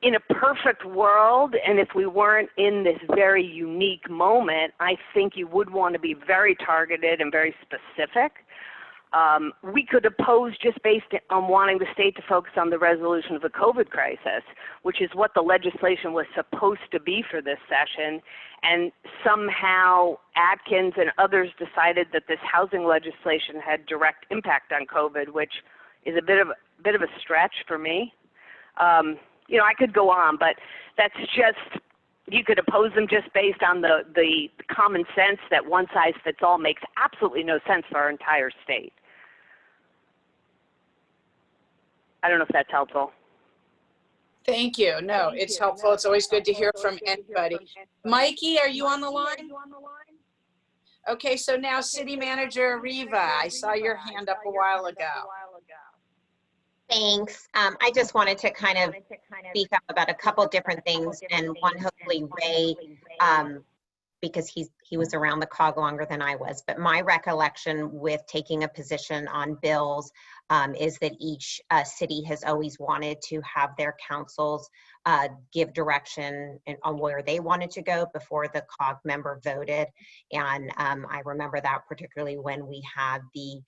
Speaker 14: in a perfect world, and if we weren't in this very unique moment, I think you would want to be very targeted and very specific. We could oppose just based on wanting the state to focus on the resolution of the COVID crisis, which is what the legislation was supposed to be for this session. And somehow Atkins and others decided that this housing legislation had direct impact on COVID, which is a bit of a stretch for me. I could go on, but that's just, you could oppose them just based on the common sense that one size fits all makes absolutely no sense for our entire state. I don't know if that's helpful.
Speaker 1: Thank you. No, it's helpful. It's always good to hear from anybody. Mikey, are you on the line? Okay, so now City Manager Riva, I saw your hand up a while ago.
Speaker 7: Thanks. I just wanted to kind of speak up about a couple different things, and one hopefully Ray, because he was around the COG longer than I was. But my recollection with taking a position on bills is that each city has always wanted to have their councils give direction on where they wanted to go before the COG member voted. And I remember that particularly when we had the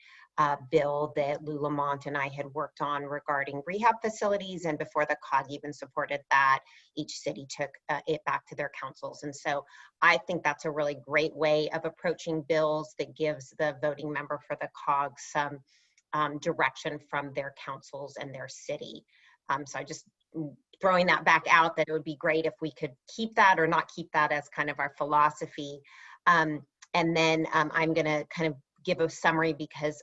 Speaker 7: bill that Lou Lamont and I had worked on regarding rehab facilities, and before the COG even supported that, each city took it back to their councils. And so I think that's a really great way of approaching bills that gives the voting member for the COG some direction from their councils and their city. So I just throwing that back out, that it would be great if we could keep that or not keep that as kind of our philosophy. And then I'm going to kind of give a summary because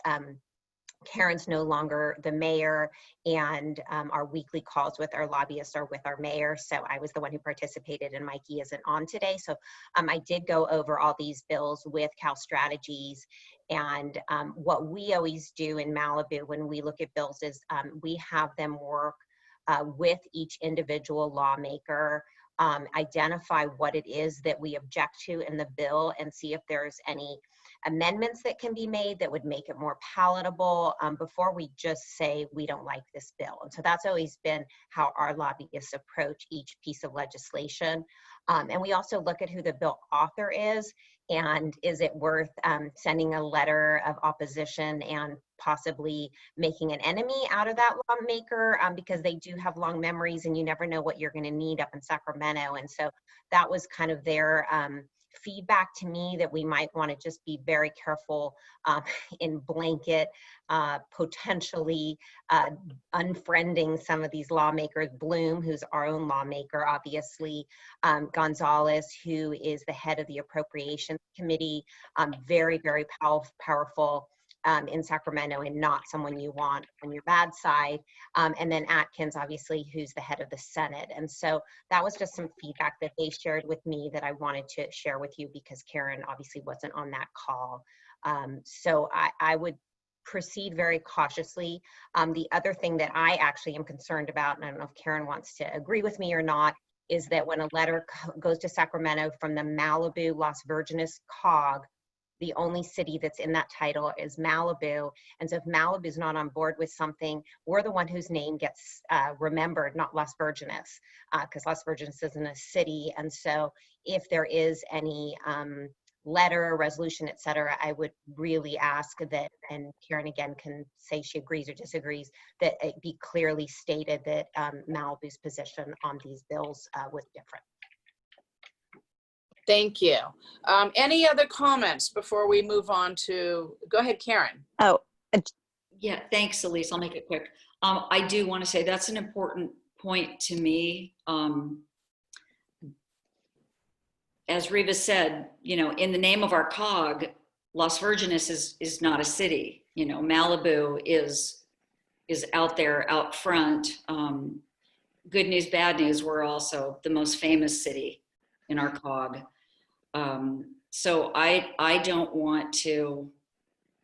Speaker 7: Karen's no longer the mayor, and our weekly calls with our lobbyists are with our mayor. So I was the one who participated, and Mikey isn't on today. So I did go over all these bills with Cal Strategies. And what we always do in Malibu when we look at bills is we have them work with each individual lawmaker, identify what it is that we object to in the bill, and see if there's any amendments that can be made that would make it more palatable before we just say we don't like this bill. And so that's always been how our lobbyists approach each piece of legislation. And we also look at who the bill author is, and is it worth sending a letter of opposition and possibly making an enemy out of that lawmaker, because they do have long memories and you never know what you're going to need up in Sacramento. And so that was kind of their feedback to me, that we might want to just be very careful in blanket potentially unfriending some of these lawmakers. Bloom, who's our own lawmaker, obviously, Gonzalez, who is the head of the Appropriations Committee, very, very powerful. in Sacramento and not someone you want on your bad side. And then Atkins, obviously, who's the head of the Senate. And so that was just some feedback that they shared with me that I wanted to share with you because Karen obviously wasn't on that call. So I would proceed very cautiously. The other thing that I actually am concerned about, and I don't know if Karen wants to agree with me or not, is that when a letter goes to Sacramento from the Malibu Las Virgenes-COG, the only city that's in that title is Malibu. And so if Malibu is not on board with something, we're the one whose name gets remembered, not Las Virgenes, because Las Virgenes isn't a city. And so if there is any letter, resolution, et cetera, I would really ask that, and Karen again can say she agrees or disagrees, that it be clearly stated that Malibu's position on these bills was different.
Speaker 1: Thank you. Any other comments before we move on to, go ahead, Karen.
Speaker 5: Oh,
Speaker 2: Yeah, thanks, Illece. I'll make it quick. I do want to say that's an important point to me. As Reva said, you know, in the name of our COG, Las Virgenes is not a city. You know, Malibu is out there, out front. Good news, bad news, we're also the most famous city in our COG. So I don't want to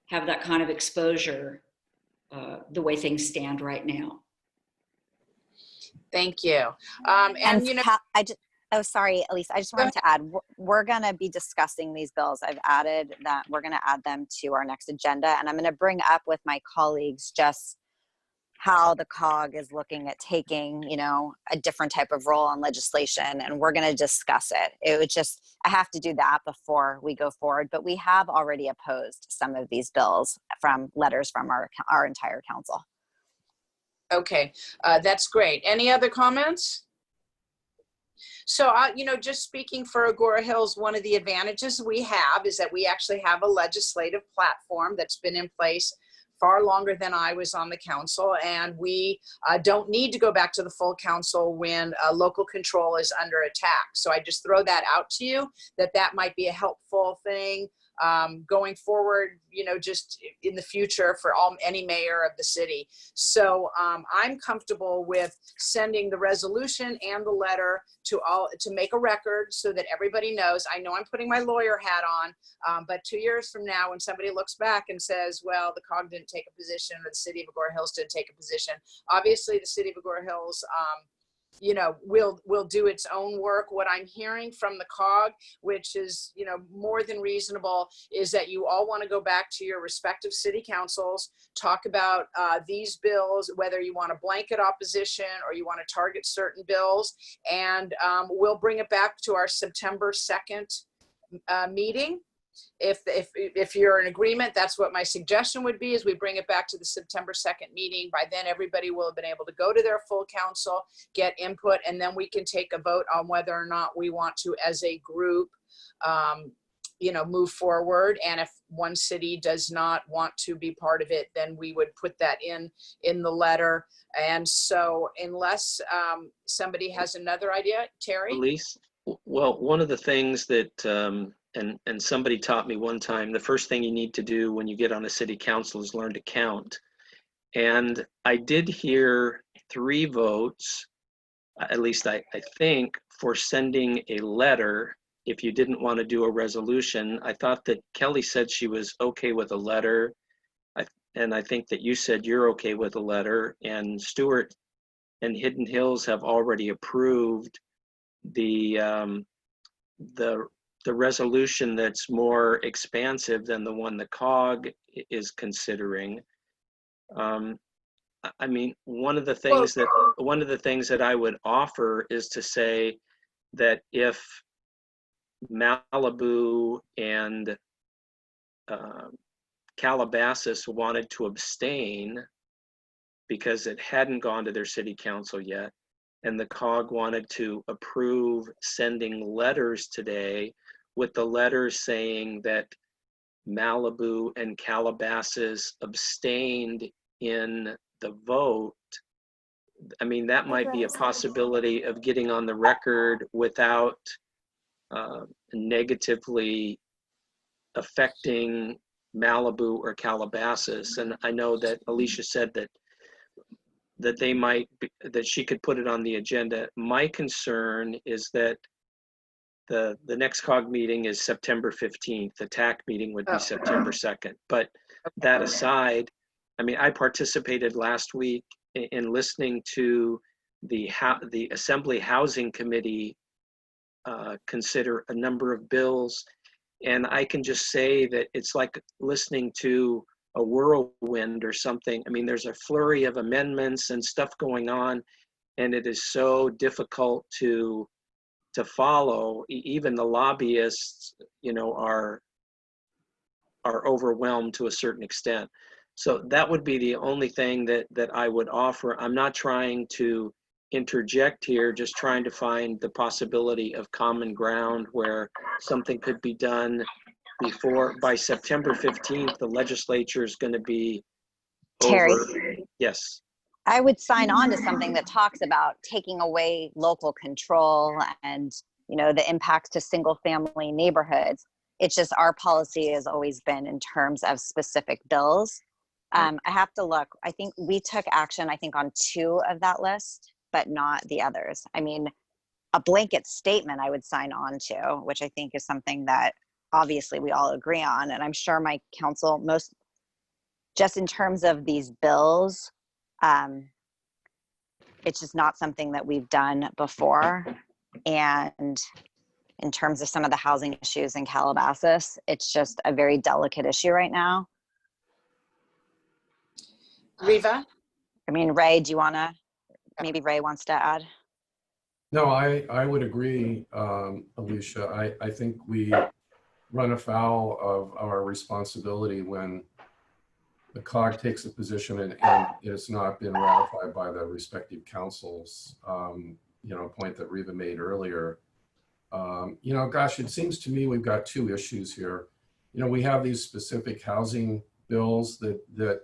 Speaker 2: have that kind of exposure the way things stand right now.
Speaker 1: Thank you. And you know,
Speaker 5: oh, sorry, Illece, I just wanted to add, we're going to be discussing these bills. I've added that we're going to add them to our next agenda, and I'm going to bring up with my colleagues just how the COG is looking at taking, you know, a different type of role on legislation, and we're going to discuss it. It would just, I have to do that before we go forward, but we have already opposed some of these bills from letters from our entire council.
Speaker 1: Okay, that's great. Any other comments? So, you know, just speaking for Agoura Hills, one of the advantages we have is that we actually have a legislative platform that's been in place far longer than I was on the council, and we don't need to go back to the full council when local control is under attack. So I just throw that out to you, that might be a helpful thing going forward, you know, just in the future for any mayor of the city. So I'm comfortable with sending the resolution and the letter to make a record so that everybody knows. I know I'm putting my lawyer hat on, but 2 years from now, when somebody looks back and says, well, the COG didn't take a position or the city of Agoura Hills didn't take a position, obviously the city of Agoura Hills you know, will do its own work. What I'm hearing from the COG, which is, you know, more than reasonable, is that you all want to go back to your respective city councils, talk about these bills, whether you want a blanket opposition or you want to target certain bills, and we'll bring it back to our September 2nd meeting. If you're in agreement, that's what my suggestion would be, is we bring it back to the September 2nd meeting. By then, everybody will have been able to go to their full council, get input, and then we can take a vote on whether or not we want to, as a group, you know, move forward. And if one city does not want to be part of it, then we would put that in the letter. And so unless somebody has another idea, Terry?
Speaker 6: Illece, well, one of the things that, and somebody taught me one time, the first thing you need to do when you get on a city council is learn to count. And I did hear 3 votes, at least I think, for sending a letter if you didn't want to do a resolution. I thought that Kelly said she was okay with a letter. And I think that you said you're okay with a letter, and Stewart and Hidden Hills have already approved the resolution that's more expansive than the one the COG is considering. I mean, one of the things that I would offer is to say that if Malibu and Calabasas wanted to abstain because it hadn't gone to their city council yet, and the COG wanted to approve sending letters today, with the letters saying that Malibu and Calabasas abstained in the vote, I mean, that might be a possibility of getting on the record without negatively affecting Malibu or Calabasas. And I know that Illece said that they might be, that she could put it on the agenda. My concern is that the next COG meeting is September 15th. The TAC meeting would be September 2nd. But that aside, I mean, I participated last week in listening to the Assembly Housing Committee consider a number of bills. And I can just say that it's like listening to a whirlwind or something. I mean, there's a flurry of amendments and stuff going on, and it is so difficult to follow. Even the lobbyists, you know, are overwhelmed to a certain extent. So that would be the only thing that I would offer. I'm not trying to interject here, just trying to find the possibility of common ground where something could be done by September 15th. The legislature is going to be
Speaker 5: Terry,
Speaker 6: over. Yes.
Speaker 5: I would sign on to something that talks about taking away local control and, you know, the impacts to single family neighborhoods. It's just our policy has always been in terms of specific bills. I have to look. I think we took action, I think, on 2 of that list, but not the others. I mean, a blanket statement I would sign on to, which I think is something that obviously we all agree on. And I'm sure my council, just in terms of these bills, it's just not something that we've done before. And in terms of some of the housing issues in Calabasas, it's just a very delicate issue right now.
Speaker 1: Riva?
Speaker 5: I mean, Ray, do you want to, maybe Ray wants to add?
Speaker 10: No, I would agree, Alicia. I think we run afoul of our responsibility when the COG takes a position and it has not been ratified by the respective councils. You know, a point that Riva made earlier. You know, gosh, it seems to me we've got 2 issues here. You know, we have these specific housing bills that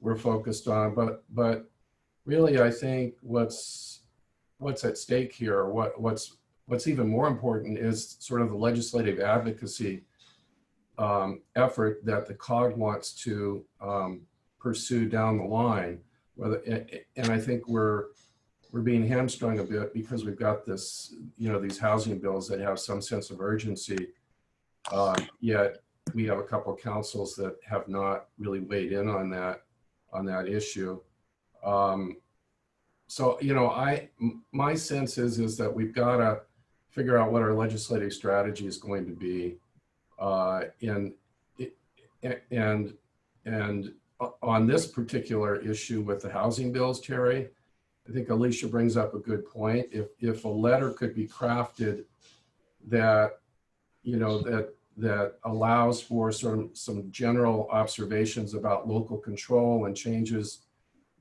Speaker 10: we're focused on, but really, I think what's at stake here, what's even more important is sort of the legislative advocacy effort that the COG wants to pursue down the line. And I think we're being hamstrung a bit because we've got this, you know, these housing bills that have some sense of urgency, yet we have a couple of councils that have not really weighed in on that issue. So, you know, my sense is that we've got to figure out what our legislative strategy is going to be. And on this particular issue with the housing bills, Terry, I think Alicia brings up a good point. If a letter could be crafted that, you know, that allows for some general observations about local control and changes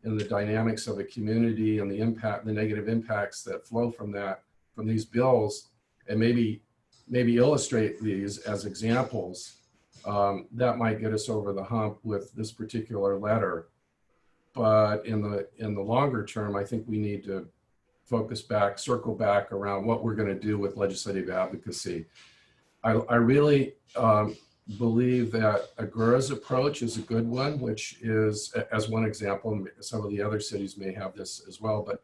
Speaker 10: in the dynamics of a community and the negative impacts that flow from these bills, and maybe illustrate these as examples, that might get us over the hump with this particular letter. But in the longer term, I think we need to circle back around what we're going to do with legislative advocacy. I really believe that Agoura's approach is a good one, which is, as one example, some of the other cities may have this as well, but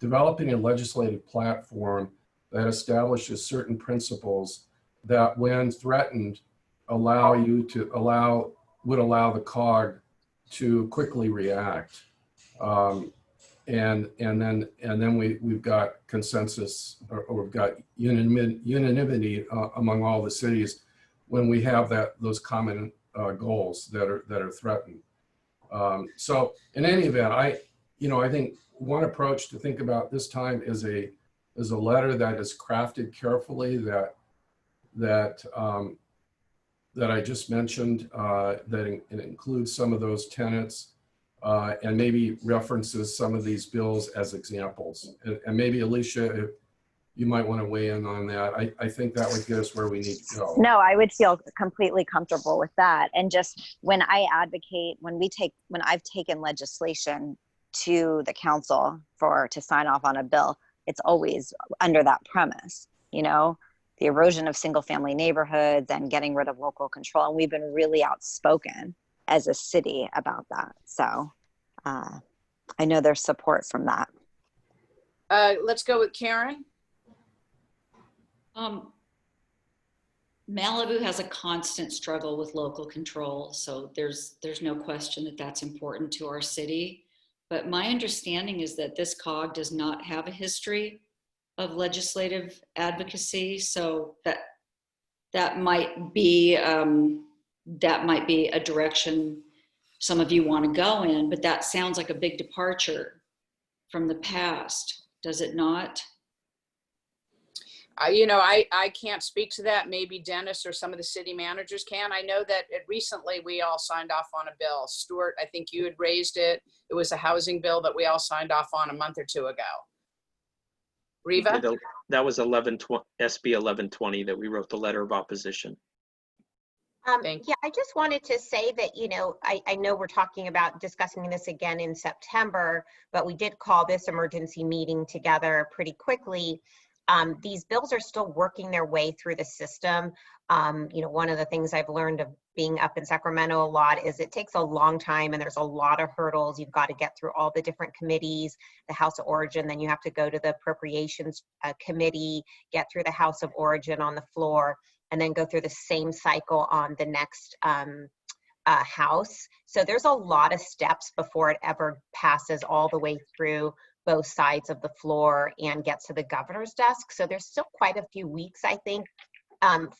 Speaker 10: developing a legislative platform that establishes certain principles that, when threatened, would allow the COG to quickly react. And then we've got consensus, or we've got unanimity among all the cities when we have those common goals that are threatened. So in any event, I think one approach to think about this time is a letter that is crafted carefully, that I just mentioned, that it includes some of those tenets, and maybe references some of these bills as examples. And maybe, Alicia, you might want to weigh in on that. I think that would get us where we need to go.
Speaker 5: No, I would feel completely comfortable with that. And just when I advocate, when I've taken legislation to the council to sign off on a bill, it's always under that premise, you know? the erosion of single family neighborhoods and getting rid of local control. And we've been really outspoken as a city about that. So I know there's support from that.
Speaker 1: Let's go with Karen.
Speaker 2: Malibu has a constant struggle with local control, so there's no question that that's important to our city. But my understanding is that this COG does not have a history of legislative advocacy, so that might be a direction some of you want to go in. But that sounds like a big departure from the past, does it not?
Speaker 1: I can't speak to that. Maybe Dennis or some of the city managers can. I know that recently we all signed off on a bill. Stuart, I think you had raised it. It was a housing bill that we all signed off on a month or two ago. Riva?
Speaker 6: That was SB 1120 that we wrote the letter of opposition.
Speaker 7: Yeah, I just wanted to say that, I know we're talking about discussing this again in September, but we did call this emergency meeting together pretty quickly. These bills are still working their way through the system. One of the things I've learned of being up in Sacramento a lot is it takes a long time and there's a lot of hurdles. You've got to get through all the different committees, the House of Origin, then you have to go to the Appropriations Committee, get through the House of Origin on the floor, and then go through the same cycle on the next House. So there's a lot of steps before it ever passes all the way through both sides of the floor and gets to the governor's desk. So there's still quite a few weeks, I think,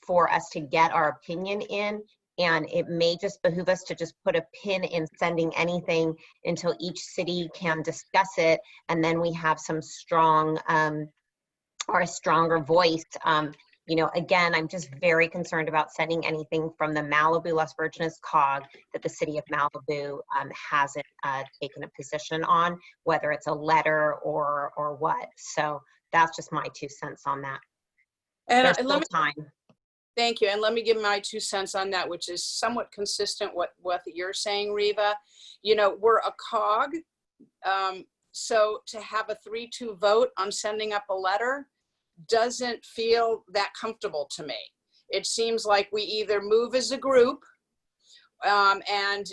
Speaker 7: for us to get our opinion in. And it may just behoove us to just put a pin in sending anything until each city can discuss it. And then we have some strong, or a stronger voice. Again, I'm just very concerned about sending anything from the Malibu Las Virgenes COG that the city of Malibu hasn't taken a position on, whether it's a letter or what. So that's just my 2 cents on that.
Speaker 1: And
Speaker 7: there's still time.
Speaker 1: Thank you. And let me give my 2 cents on that, which is somewhat consistent with what you're saying, Riva. We're a COG. So to have a 3-2 vote on sending up a letter doesn't feel that comfortable to me. It seems like we either move as a group, and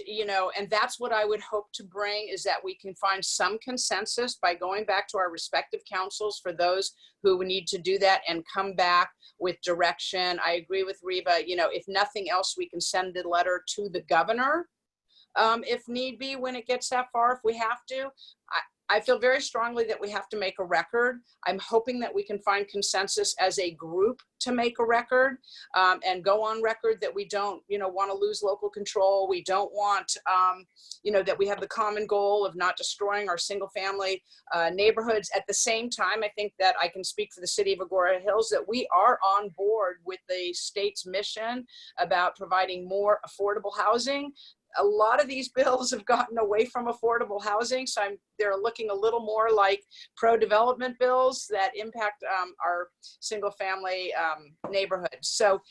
Speaker 1: that's what I would hope to bring, is that we can find some consensus by going back to our respective councils for those who need to do that and come back with direction. I agree with Riva, if nothing else, we can send the letter to the governor if need be, when it gets that far, if we have to. I feel very strongly that we have to make a record. I'm hoping that we can find consensus as a group to make a record and go on record that we don't, want to lose local control. We don't want, that we have the common goal of not destroying our single family neighborhoods. At the same time, I think that I can speak for the city of Agoura Hills that we are on board with the state's mission about providing more affordable housing. A lot of these bills have gotten away from affordable housing, so they're looking a little more like pro-development bills that impact our single-family neighborhoods. So,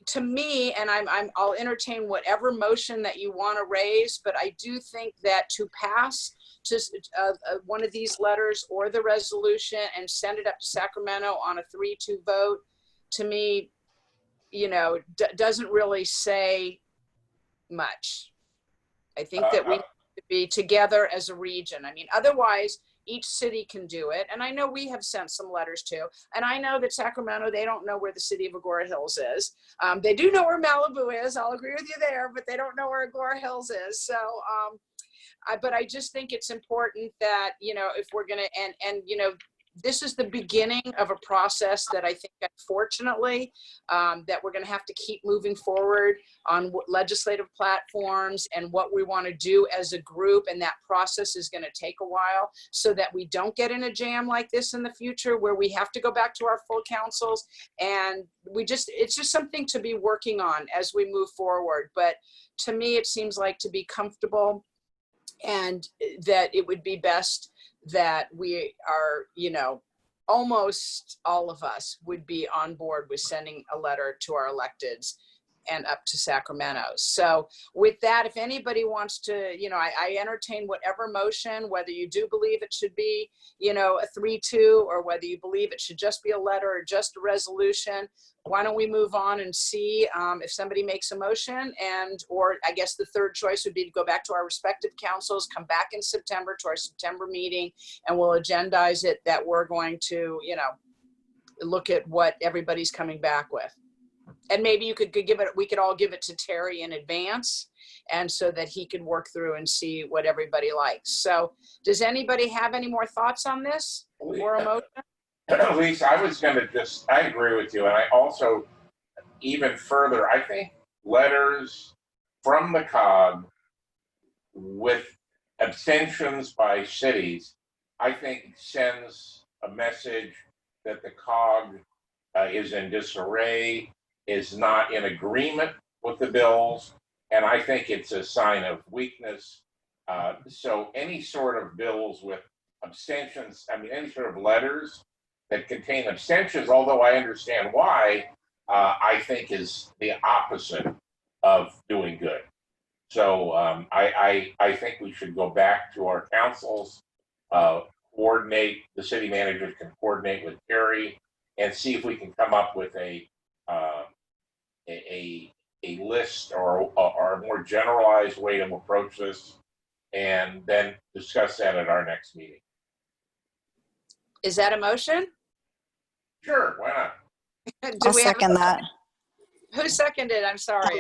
Speaker 1: to me, and I'll entertain whatever motion that you want to raise, but I do think that to pass one of these letters or the resolution and send it up to Sacramento on a 3-2 vote, to me, doesn't really say much. I think that we need to be together as a region. I mean, otherwise, each city can do it. And I know we have sent some letters too. And I know that Sacramento, they don't know where the city of Agoura Hills is. They do know where Malibu is. I'll agree with you there, but they don't know where Agoura Hills is. So, but I just think it's important that, if we're going to, this is the beginning of a process that I think, unfortunately, that we're going to have to keep moving forward on legislative platforms and what we want to do as a group. And that process is going to take a while so that we don't get in a jam like this in the future where we have to go back to our full councils. And it's just something to be working on as we move forward. But to me, it seems like to be comfortable and that it would be best that we are, almost all of us would be on board with sending a letter to our electeds and up to Sacramento. So with that, if anybody wants to, I entertain whatever motion, whether you do believe it should be, a 3-2, or whether you believe it should just be a letter or just a resolution. Why don't we move on and see if somebody makes a motion, or I guess the third choice would be to go back to our respective councils, come back in September to our September meeting, and we'll agendize it that we're going to, look at what everybody's coming back with. And maybe you could give it, we could all give it to Terry in advance, and so that he can work through and see what everybody likes. So does anybody have any more thoughts on this or a motion?
Speaker 9: Lisa, I agree with you. And I also, even further, I think letters from the COG with abstentions by cities, I think sends a message that the COG is in disarray, is not in agreement with the bills, and I think it's a sign of weakness. So any sort of bills with abstentions, any sort of letters that contain abstentions, although I understand why, I think is the opposite of doing good. So I think we should go back to our councils, coordinate, the city managers can coordinate with Terry and see if we can come up with a list or a more generalized way to approach this, and then discuss that at our next meeting.
Speaker 1: Is that a motion?
Speaker 9: Sure, why not?
Speaker 5: I'll second that.
Speaker 1: Who seconded? I'm sorry.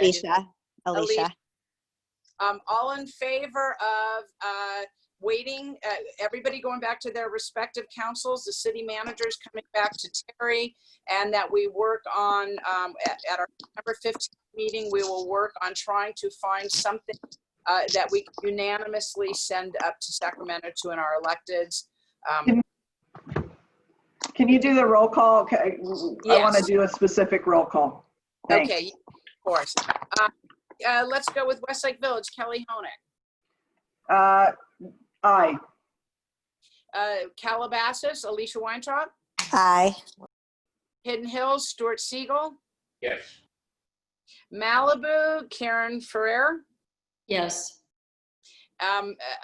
Speaker 5: Alicia.
Speaker 1: All in favor of waiting, everybody going back to their respective councils, the city managers coming back to Terry, and that we work on, at our September 15th meeting, we will work on trying to find something that we can unanimously send up to Sacramento to our electeds.
Speaker 3: Can you do the roll call? Okay.
Speaker 1: Yes.
Speaker 3: I want to do a specific roll call. Thanks.
Speaker 1: Okay, of course. Let's go with Westlake Village, Kelly Honig.
Speaker 3: Aye.
Speaker 1: Calabasas, Alicia Weintraub.
Speaker 5: Aye.
Speaker 1: Hidden Hills, Stuart Siegel.
Speaker 9: Yes.
Speaker 1: Malibu, Karen Ferrer.
Speaker 2: Yes.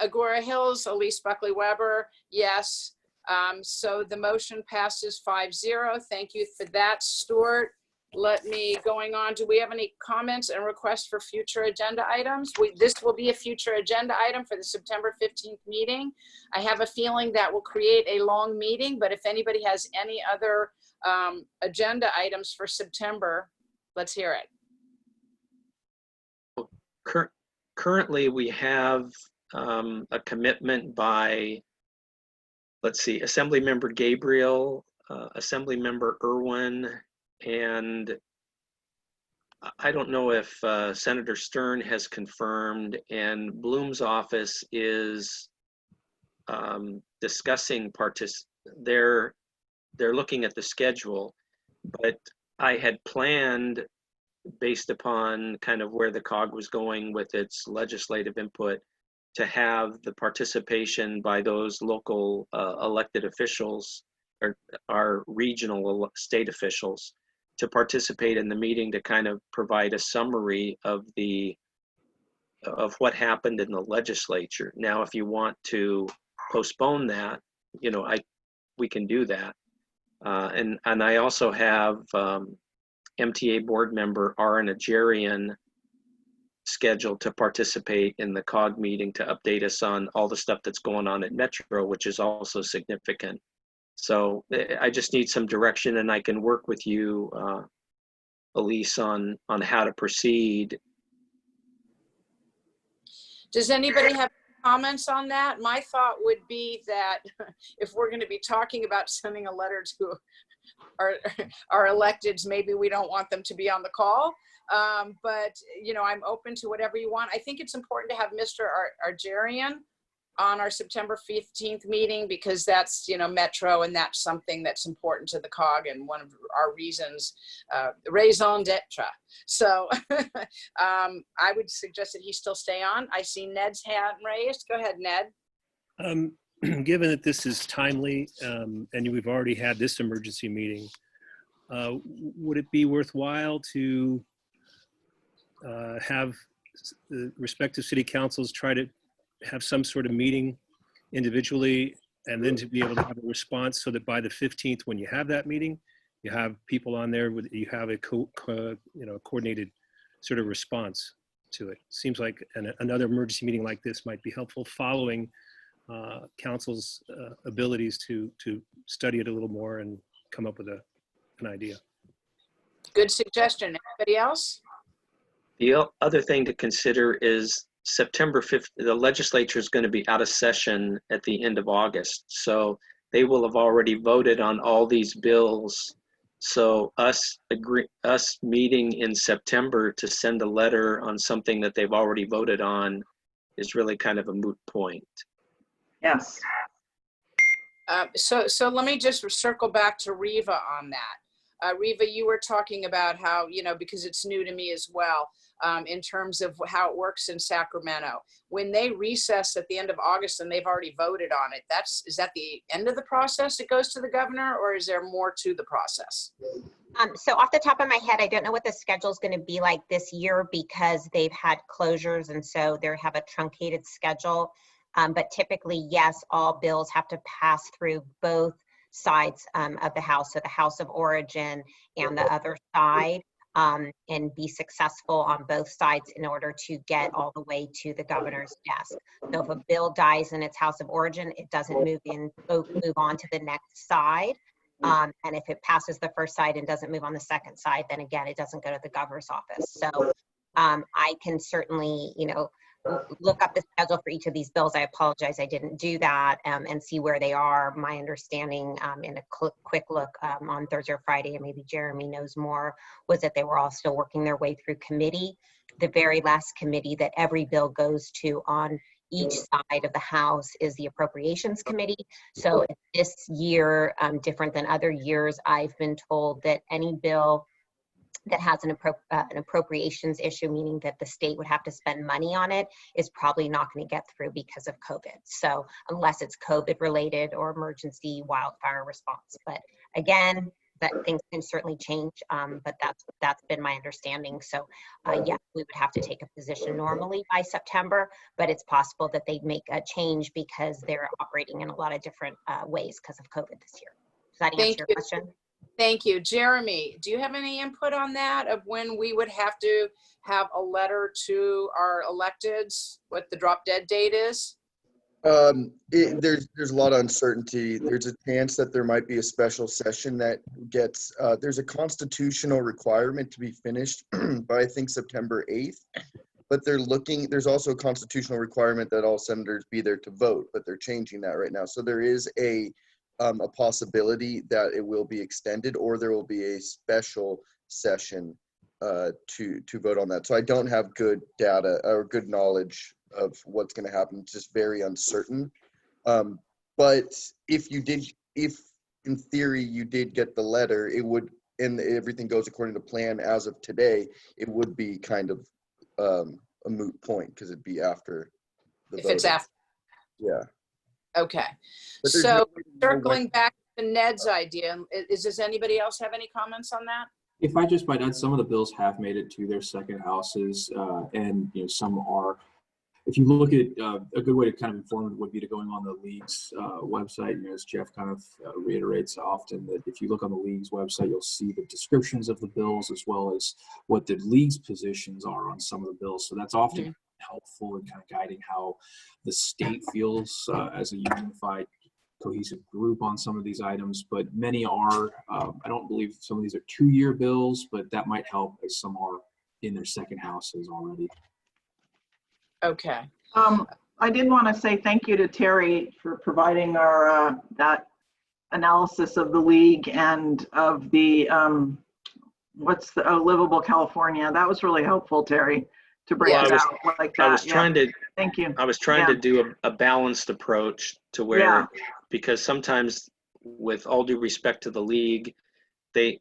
Speaker 1: Agoura Hills, Elise Buckley Weber. Yes. So the motion passes 5-0. Thank you for that, Stuart. Let me, going on, do we have any comments and requests for future agenda items? This will be a future agenda item for the September 15th meeting. I have a feeling that will create a long meeting, but if anybody has any other agenda items for September, let's hear it.
Speaker 6: Currently, we have a commitment by, let's see, Assemblymember Gabriel, Assemblymember Irwin, and I don't know if Senator Stern has confirmed, and Bloom's office is discussing they're looking at the schedule, but I had planned, based upon kind of where the COG was going with its legislative input, to have the participation by those local elected officials, or our regional state officials, to participate in the meeting to kind of provide a summary of what happened in the legislature. Now, if you want to postpone that, we can do that. And I also have MTA board member Ara Najarian scheduled to participate in the COG meeting to update us on all the stuff that's going on at Metro, which is also significant. So I just need some direction, and I can work with you, Elise, on how to proceed.
Speaker 1: Does anybody have comments on that? My thought would be that if we're going to be talking about sending a letter to our electeds, maybe we don't want them to be on the call. But, I'm open to whatever you want. I think it's important to have Mr. Arjarian on our September 15th meeting, because that's, Metro, and that's something that's important to the COG and one of our reasons, raison d'etre. So I would suggest that he still stay on. I see Ned's hand raised. Go ahead, Ned.
Speaker 13: Given that this is timely and we've already had this emergency meeting, would it be worthwhile to have the respective city councils try to have some sort of meeting individually, and then to be able to have a response so that by the 15th, when you have that meeting, you have people on there with, you have a coordinated sort of response to it. Seems like another emergency meeting like this might be helpful, following council's abilities to study it a little more and come up with an idea.
Speaker 1: Good suggestion. Anybody else?
Speaker 6: The other thing to consider is September 5th, the legislature is going to be out of session at the end of August. So they will have already voted on all these bills. So us meeting in September to send a letter on something that they've already voted on is really kind of a moot point.
Speaker 3: Yes.
Speaker 1: So let me just circle back to Riva on that. Riva, you were talking about how, because it's new to me as well, in terms of how it works in Sacramento. When they recess at the end of August and they've already voted on it, is that the end of the process? It goes to the governor, or is there more to the process?
Speaker 7: So off the top of my head, I don't know what the schedule is going to be like this year because they've had closures, and so they have a truncated schedule. But typically, yes, all bills have to pass through both sides of the House, so the House of Origin and the other side, and be successful on both sides in order to get all the way to the governor's desk. So if a bill dies in its House of Origin, it doesn't move on to the next side. And if it passes the first side and doesn't move on the second side, then again, it doesn't go to the governor's office. So I can certainly, look up the schedule for each of these bills. I apologize, I didn't do that, and see where they are. My understanding in a quick look on Thursday or Friday, and maybe Jeremy knows more, was that they were all still working their way through committee. The very last committee that every bill goes to on each side of the House is the Appropriations Committee. So this year, different than other years, I've been told that any bill that has an appropriations issue, meaning that the state would have to spend money on it, is probably not going to get through because of COVID. So unless it's COVID related or emergency wildfire response. But again, that things can certainly change, but that's been my understanding. So yeah, we would have to take a position normally by September, but it's possible that they'd make a change because they're operating in a lot of different ways because of COVID this year. Does that answer your question?
Speaker 1: Thank you. Jeremy, do you have any input on that, of when we would have to have a letter to our electeds, what the drop dead date is?
Speaker 15: There's a lot of uncertainty. There's a chance that there might be a special session that gets, there's a constitutional requirement to be finished by, I think, September 8th. But there's also a constitutional requirement that all senators be there to vote, but they're changing that right now. So there is a possibility that it will be extended, or there will be a special session to vote on that. So I don't have good data or good knowledge of what's going to happen. It's just very uncertain. But if in theory you did get the letter, it would, and everything goes according to plan as of today, it would be kind of a moot point because it'd be after the vote.
Speaker 1: If it's after.
Speaker 15: Yeah.
Speaker 1: Okay. So circling back to Ned's idea, does anybody else have any comments on that?
Speaker 11: If I just might add, some of the bills have made it to their second houses, and some are. If you look at a good way to kind of inform it would be to going on the league's website. As Jeff kind of reiterates often, that if you look on the league's website, you'll see the descriptions of the bills as well as what the league's positions are on some of the bills. So that's often helpful in kind of guiding how the state feels as a unified, cohesive group on some of these items. But many are, I don't believe some of these are 2-year bills, but that might help as some are in their second houses already.
Speaker 1: Okay.
Speaker 3: I did want to say thank you to Terry for providing our that analysis of the league and of the what's the Livable California. That was really helpful, Terry, to break it out like that.
Speaker 6: I was trying to.
Speaker 3: Thank you.
Speaker 6: I was trying to do a balanced approach to where, because sometimes, with all due respect to the league, they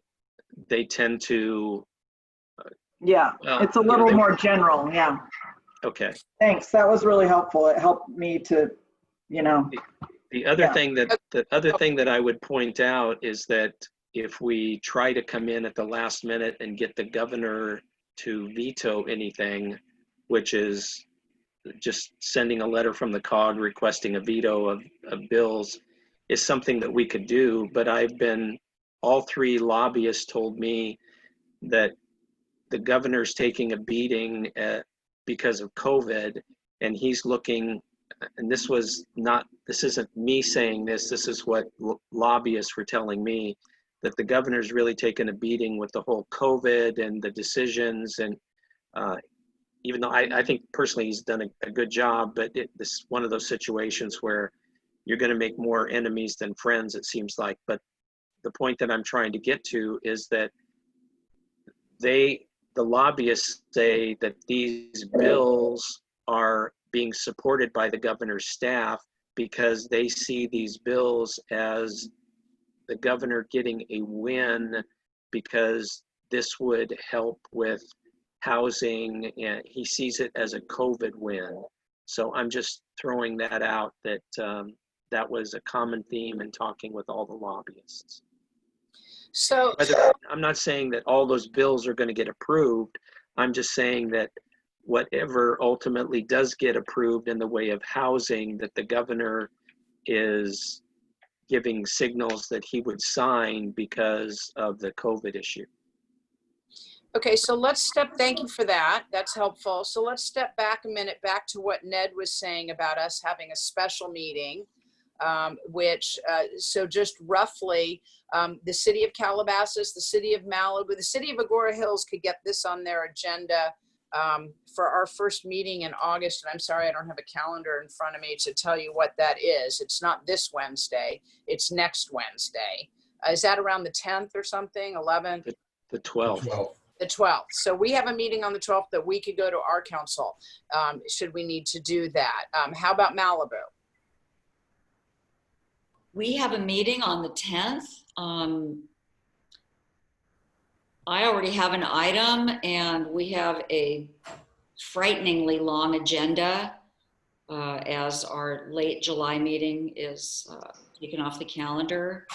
Speaker 6: tend to.
Speaker 3: It's a little more general. Yeah.
Speaker 6: Okay.
Speaker 3: Thanks. That was really helpful. It helped me to,
Speaker 6: The other thing that I would point out is that if we try to come in at the last minute and get the governor to veto anything, which is just sending a letter from the COG requesting a veto of bills, is something that we could do. But all three lobbyists told me that the governor's taking a beating because of COVID, and he's looking, and this isn't me saying this is what lobbyists were telling me, that the governor's really taken a beating with the whole COVID and the decisions. And even though I think personally he's done a good job, but this is one of those situations where you're going to make more enemies than friends, it seems like. But the point that I'm trying to get to is that the lobbyists say that these bills are being supported by the governor's staff because they see these bills as the governor getting a win, because this would help with housing, and he sees it as a COVID win. So I'm just throwing that out, that that was a common theme in talking with all the lobbyists.
Speaker 1: So
Speaker 6: I'm not saying that all those bills are going to get approved. I'm just saying that whatever ultimately does get approved in the way of housing, that the governor is giving signals that he would sign because of the COVID issue.
Speaker 1: okay, so thank you for that. That's helpful. So let's step back a minute, back to what Ned was saying about us having a special meeting, so just roughly, the city of Calabasas, the city of Malibu, the city of Agoura Hills could get this on their agenda for our first meeting in August. And I'm sorry, I don't have a calendar in front of me to tell you what that is. It's not this Wednesday, it's next Wednesday. Is that around the 10th or something, 11th?
Speaker 6: The 12th.
Speaker 1: The 12th. So we have a meeting on the 12th that we could go to our council, should we need to do that. How about Malibu?
Speaker 2: We have a meeting on the 10th. I already have an item, and we have a frighteningly long agenda as our late July meeting is taken off the calendar.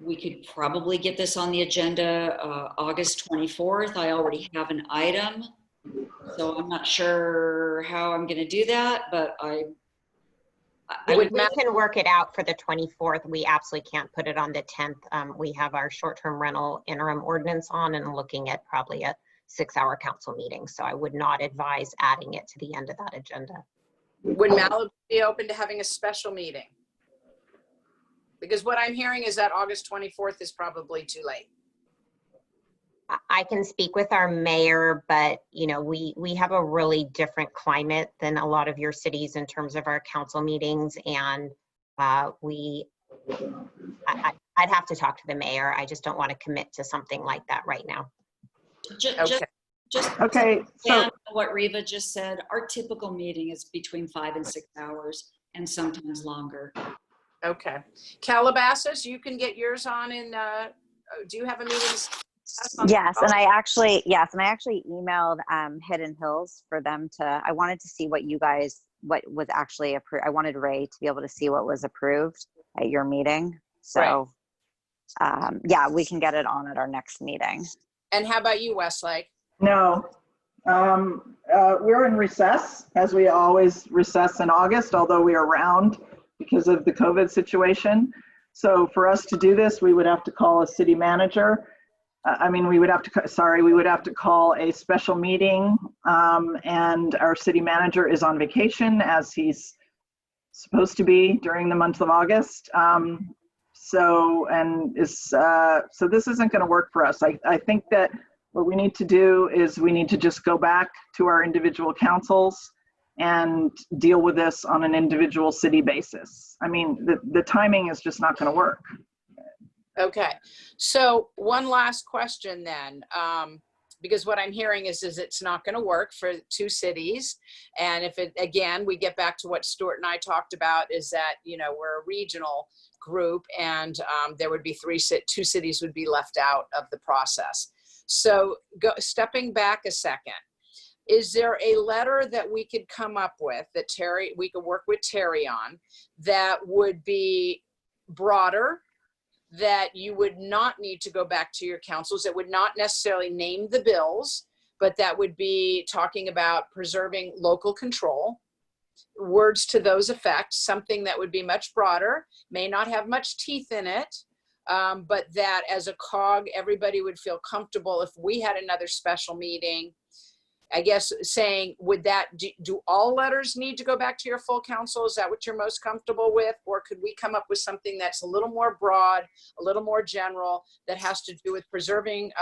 Speaker 2: We could probably get this on the agenda August 24th. I already have an item, so I'm not sure how I'm going to do that, but
Speaker 7: we can work it out for the 24th. We absolutely can't put it on the 10th. We have our short-term rental interim ordinance on and looking at probably a 6-hour council meeting. So I would not advise adding it to the end of that agenda.
Speaker 1: Would Malibu be open to having a special meeting? Because what I'm hearing is that August 24th is probably too late.
Speaker 7: I can speak with our mayor, but we have a really different climate than a lot of your cities in terms of our council meetings, and I'd have to talk to the mayor. I just don't want to commit to something like that right now.
Speaker 2: Just
Speaker 3: okay. So
Speaker 2: what Reva just said, our typical meeting is between 5 and 6 hours, and sometimes longer.
Speaker 1: Okay, Calabasas, you can get yours on in. Do you have a meeting?
Speaker 5: Yes, and I actually emailed Hidden Hills for them to. I wanted to see what was actually approved. I wanted Ray to be able to see what was approved at your meeting. So, right. Yeah, we can get it on at our next meeting.
Speaker 1: And how about you, Westlake?
Speaker 3: no, we're in recess, as we always recess in August, although we are around because of the COVID situation. So for us to do this, we would have to call a city manager. We would have to call a special meeting, and our city manager is on vacation, as he's supposed to be during the month of August. So this isn't going to work for us. I think that what we need to do is we need to just go back to our individual councils and deal with this on an individual city basis. The timing is just not going to work.
Speaker 1: Okay, so one last question then, because what I'm hearing is it's not going to work for 2 cities. And if we get back to what Stuart and I talked about, is that, we're a regional group, and there would be 2 cities would be left out of the process. So stepping back a second, is there a letter that we could come up with that we could work with Terry on, that would be broader, that you would not need to go back to your councils. It would not necessarily name the bills, but that would be talking about preserving local control, words to those effects, something that would be much broader, may not have much teeth in it, but that as a COG, everybody would feel comfortable if we had another special meeting. I guess saying, would that, do all letters need to go back to your full council? Is that what you're most comfortable with? Or could we come up with something that's a little more broad, a little more general, that has to do with preserving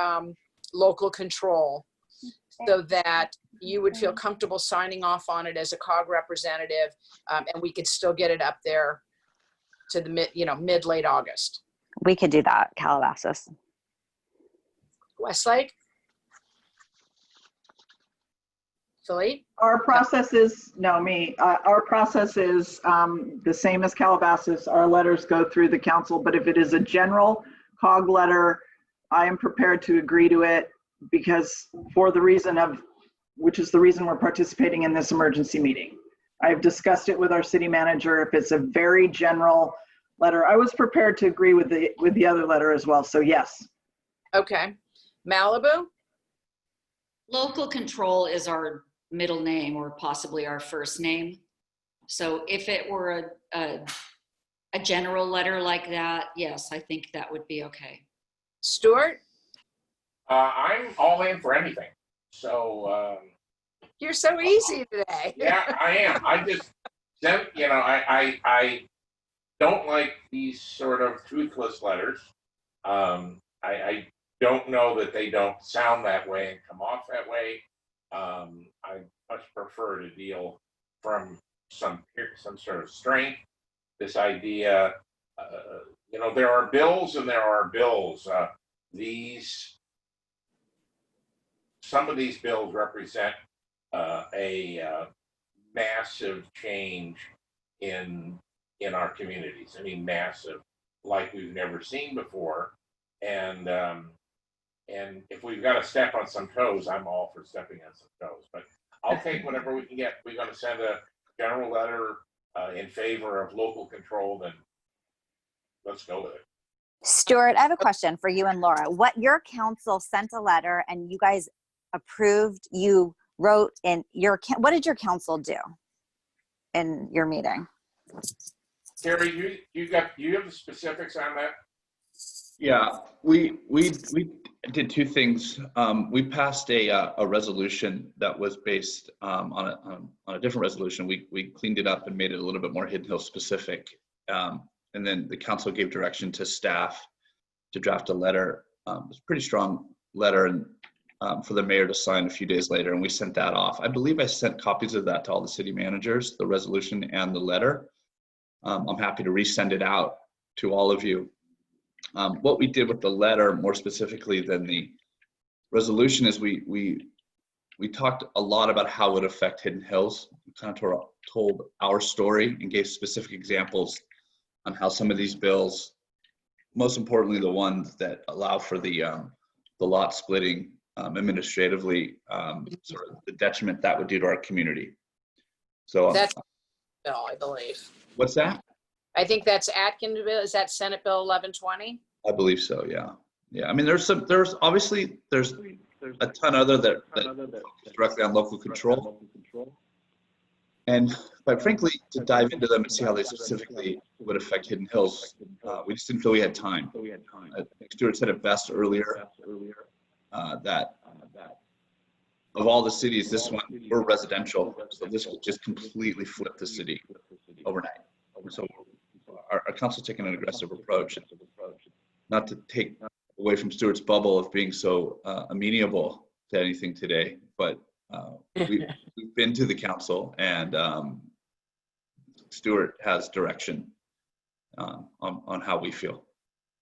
Speaker 1: local control, so that you would feel comfortable signing off on it as a COG representative, and we could still get it up there to the mid-late August?
Speaker 5: We could do that, Calabasas.
Speaker 1: Westlake? Philippe?
Speaker 3: Our process is, our process is the same as Calabasas. Our letters go through the council, but if it is a general COG letter, I am prepared to agree to it, because for the reason of, which is the reason we're participating in this emergency meeting. I've discussed it with our city manager. If it's a very general letter, I was prepared to agree with the other letter as well, so yes.
Speaker 1: Okay. Malibu?
Speaker 2: Local control is our middle name, or possibly our first name. So if it were a general letter like that, yes, I think that would be okay.
Speaker 1: Stuart?
Speaker 9: I'm all in for anything. So
Speaker 1: you're so easy today.
Speaker 9: Yeah, I am. I just, I don't like these sort of toothless letters. I don't know that they don't sound that way and come off that way. I much prefer to deal from some sort of strength. This idea, there are bills and there are bills. Some of these bills represent a massive change in our communities. I mean, massive, like we've never seen before. And if we've got to step on some toes, I'm all for stepping on some toes. But I'll take whatever we can get. We're going to send a general letter in favor of local control, then let's go with it.
Speaker 5: Stuart, I have a question for you and Laura. What your council sent a letter and you guys approved, you wrote in your, what did your council do in your meeting?
Speaker 9: Terry, you have the specifics on that?
Speaker 8: Yeah, we did two things. We passed a resolution that was based on a different resolution. We cleaned it up and made it a little bit more Hidden Hill specific. And then the council gave direction to staff to draft a letter. It was a pretty strong letter, and for the mayor to sign a few days later, and we sent that off. I believe I sent copies of that to all the city managers, the resolution and the letter. I'm happy to resend it out to all of you. What we did with the letter, more specifically than the resolution, is we talked a lot about how it would affect Hidden Hills. We kind of told our story and gave specific examples on how some of these bills, most importantly the ones that allow for the lot splitting administratively, sort of the detriment that would do to our community. So
Speaker 1: that's bill, I believe.
Speaker 8: What's that?
Speaker 1: I think that's Atkins bill. Is that Senate Bill 1120?
Speaker 8: I believe so. Yeah. Yeah. I mean, there's a ton other that focus directly on local control. And quite frankly, to dive into them and see how they specifically would affect Hidden Hills, we just didn't feel we had time. I think Stuart said it best earlier, that of all the cities, this one, we're residential, so this will just completely flip the city overnight. So our council's taking an aggressive approach, not to take away from Stuart's bubble of being so amenable to anything today, but we've been to the council, and Stuart has direction on how we feel.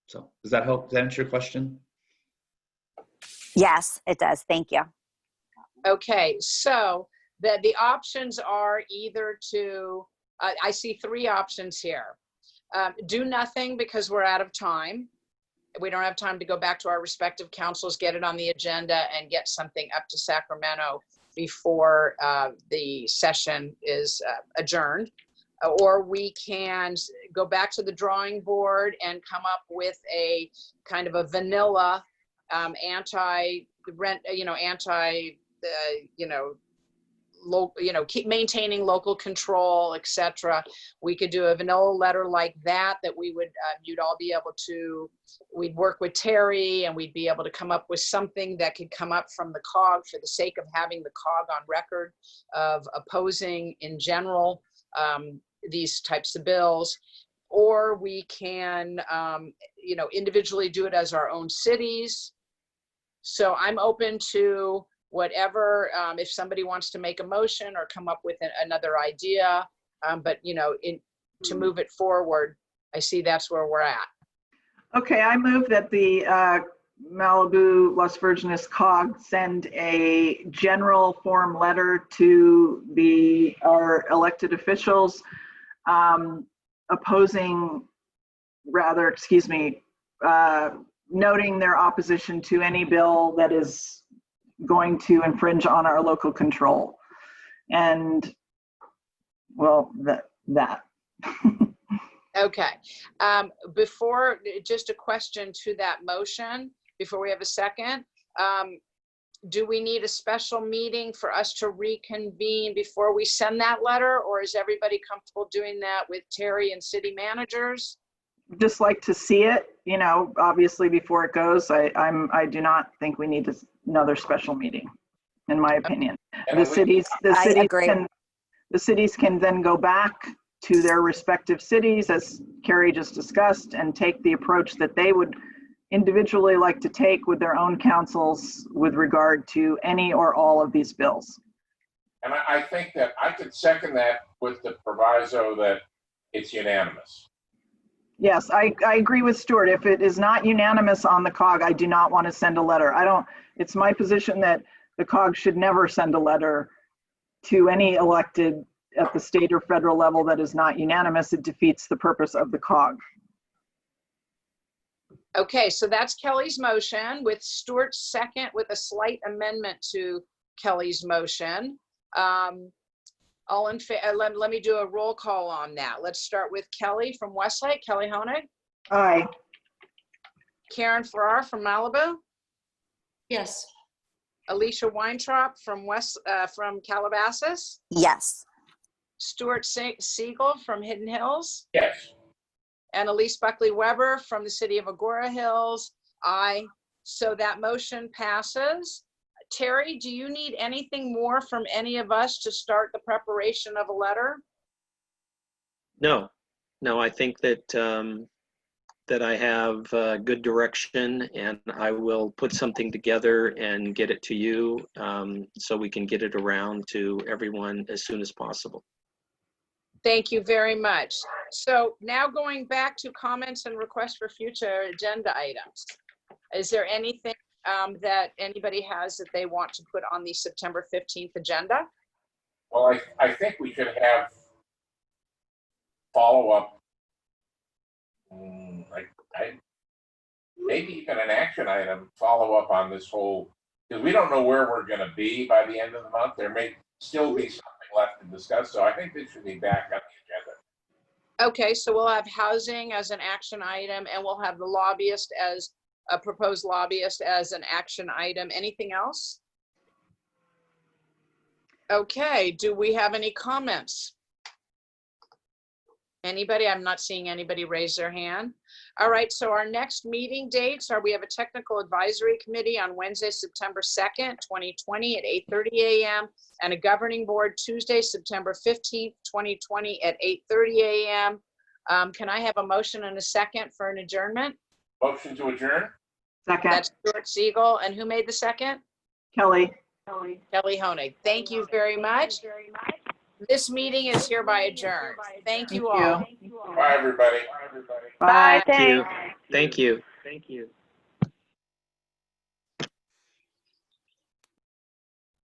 Speaker 8: So does that help? Does that answer your question?
Speaker 5: Yes, it does. Thank you.
Speaker 1: Okay, so the options are either to, I see three options here. Do nothing because we're out of time. We don't have time to go back to our respective councils, get it on the agenda, and get something up to Sacramento before the session is adjourned. Or we can go back to the drawing board and come up with a kind of a vanilla anti-rent, keep maintaining local control, etc. We could do a vanilla letter like that we would, you'd all be able to, we'd work with Terry and we'd be able to come up with something that could come up from the COG for the sake of having the COG on record of opposing in general these types of bills. Or we can, individually do it as our own cities. So I'm open to whatever, if somebody wants to make a motion or come up with another idea, but to move it forward, I see that's where we're at.
Speaker 3: Okay, I move that the Malibu Las Virgenes COG send a general form letter to our elected officials noting their opposition to any bill that is going to infringe on our local control. And well, that.
Speaker 1: Okay. Before, just a question to that motion, before we have a second, do we need a special meeting for us to reconvene before we send that letter, or is everybody comfortable doing that with Terry and city managers?
Speaker 3: Just like to see it, obviously before it goes. I do not think we need another special meeting, in my opinion. The cities can then go back to their respective cities, as Carrie just discussed, and take the approach that they would individually like to take with their own councils with regard to any or all of these bills.
Speaker 9: And I think that I could second that with the proviso that it's unanimous.
Speaker 3: Yes, I agree with Stuart. If it is not unanimous on the COG, I do not want to send a letter. It's my position that the COG should never send a letter to any elected at the state or federal level that is not unanimous. It defeats the purpose of the COG.
Speaker 1: Okay, so that's Kelly's motion with Stuart's second with a slight amendment to Kelly's motion. All in favor, let me do a roll call on that. Let's start with Kelly from Westlake. Kelly Honig.
Speaker 3: Aye.
Speaker 1: Karen Farrar from Malibu.
Speaker 2: Yes.
Speaker 1: Alicia Weintraub from from Calabasas.
Speaker 5: Yes.
Speaker 1: Stuart Siegel from Hidden Hills.
Speaker 9: Yes.
Speaker 1: And Illece Buckley Weber from the city of Agoura Hills. Aye. So that motion passes. Terry, do you need anything more from any of us to start the preparation of a letter?
Speaker 6: No, I think that that I have good direction, and I will put something together and get it to you so we can get it around to everyone as soon as possible.
Speaker 1: Thank you very much. So now going back to comments and requests for future agenda items. Is there anything that anybody has that they want to put on the September 15th agenda?
Speaker 9: Well, I think we should have follow-up, maybe even an action item, follow-up on this whole, because we don't know where we're going to be by the end of the month. There may still be something left to discuss, so I think this should be back on the agenda.
Speaker 1: Okay, so we'll have housing as an action item, and we'll have the lobbyist as a proposed lobbyist as an action item. Anything else? Okay, do we have any comments? Anybody? I'm not seeing anybody raise their hand. All right, so our next meeting dates are, we have a technical advisory committee on Wednesday, September 2nd, 2020 at 8:30 a.m. and a governing board Tuesday, September 15th, 2020 at 8:30 a.m. Can I have a motion and a second for an adjournment?
Speaker 9: Motion to adjourn?
Speaker 3: Second.
Speaker 1: That's Stuart Siegel. And who made the second?
Speaker 3: Kelly.
Speaker 1: Kelly Honig. Thank you very much. This meeting is hereby adjourned. Thank you all.
Speaker 9: Bye, everybody.
Speaker 3: Bye.
Speaker 6: Thank you. Thank you.